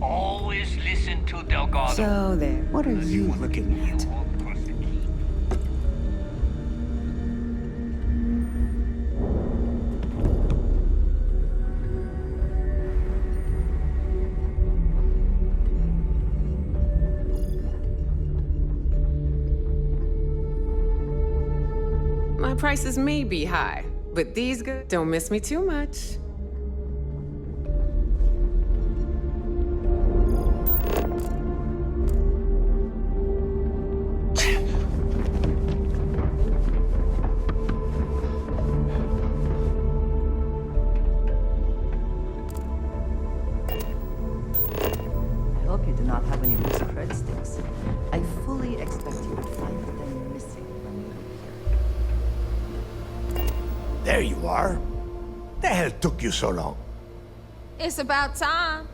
Always listen to Delgado. So there, what are you looking at? My prices may be high, but these good don't miss me too much. I hope you do not have any loose cred sticks. I fully expect you would find them missing when you leave here. There you are. The hell took you so long? It's about time.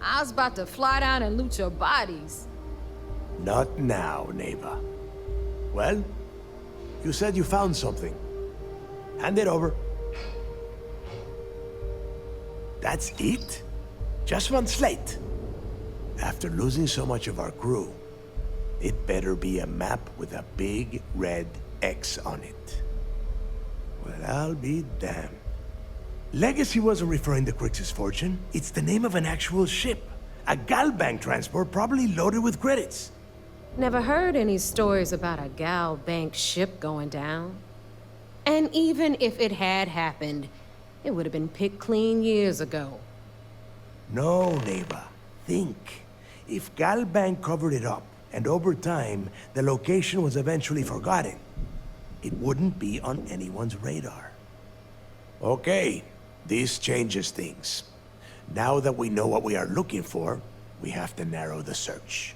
I was about to fly down and loot your bodies. Not now, Neva. Well, you said you found something. Hand it over. That's it? Just one slate? After losing so much of our crew, it better be a map with a big red X on it. Well, I'll be damned. Legacy wasn't referring to Crix's fortune. It's the name of an actual ship. A Galbank transport probably loaded with credits. Never heard any stories about a Gal Bank ship going down. And even if it had happened, it would have been picked clean years ago. No, Neva. Think. If Galbank covered it up, and over time, the location was eventually forgotten, it wouldn't be on anyone's radar. Okay, this changes things. Now that we know what we are looking for, we have to narrow the search.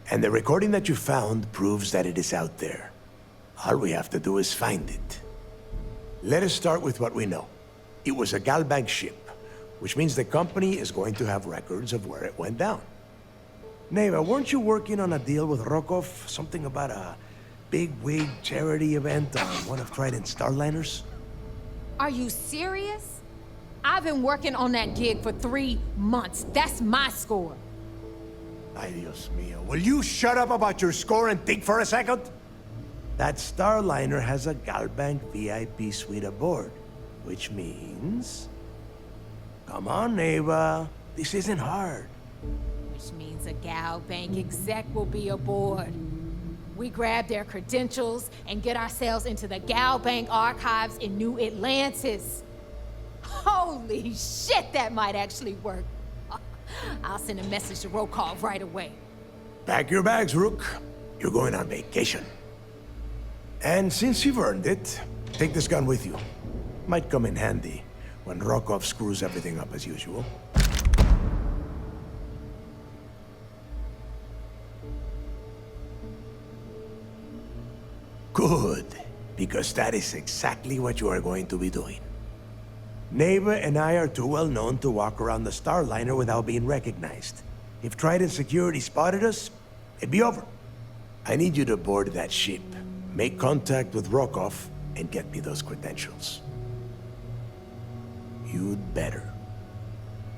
And the recording that you found proves that it is out there. All we have to do is find it. Let us start with what we know. It was a Galbank ship, which means the company is going to have records of where it went down. Neva, weren't you working on a deal with Rokov? Something about a big-wig charity event on one of Trident's starliners? Are you serious? I've been working on that gig for 3 months. That's my score. Ay, Dios mío. Will you shut up about your score and think for a second? That starliner has a Galbank VIP suite aboard, which means... Come on, Neva. This isn't hard. Which means a Gal Bank exec will be aboard. We grab their credentials and get ourselves into the Gal Bank archives in New Atlantis. Holy shit, that might actually work. I'll send a message to Rokov right away. Pack your bags, Rook. You're going on vacation. And since you've earned it, take this gun with you. Might come in handy when Rokov screws everything up as usual. Good, because that is exactly what you are going to be doing. Neva and I are too well known to walk around the starliner without being recognized. If Trident Security spotted us, it'd be over. I need you to board that ship, make contact with Rokov, and get me those credentials. You'd better.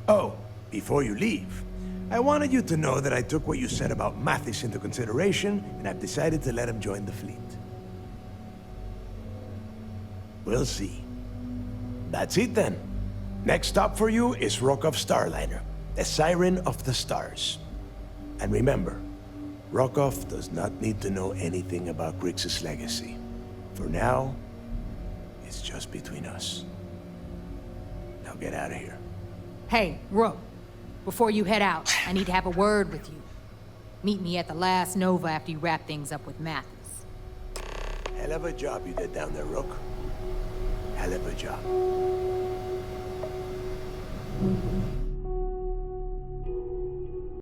Oh, before you leave, I wanted you to know that I took what you said about Mathis into consideration, and I've decided to let him join the fleet. We'll see. That's it then. Next stop for you is Rokov Starliner, the Siren of the Stars. And remember, Rokov does not need to know anything about Crix's legacy. For now, it's just between us. Now get out of here. Hey, Rook, before you head out, I need to have a word with you. Meet me at the last Nova after you wrap things up with Mathis. Hell of a job you did down there, Rook. Hell of a job.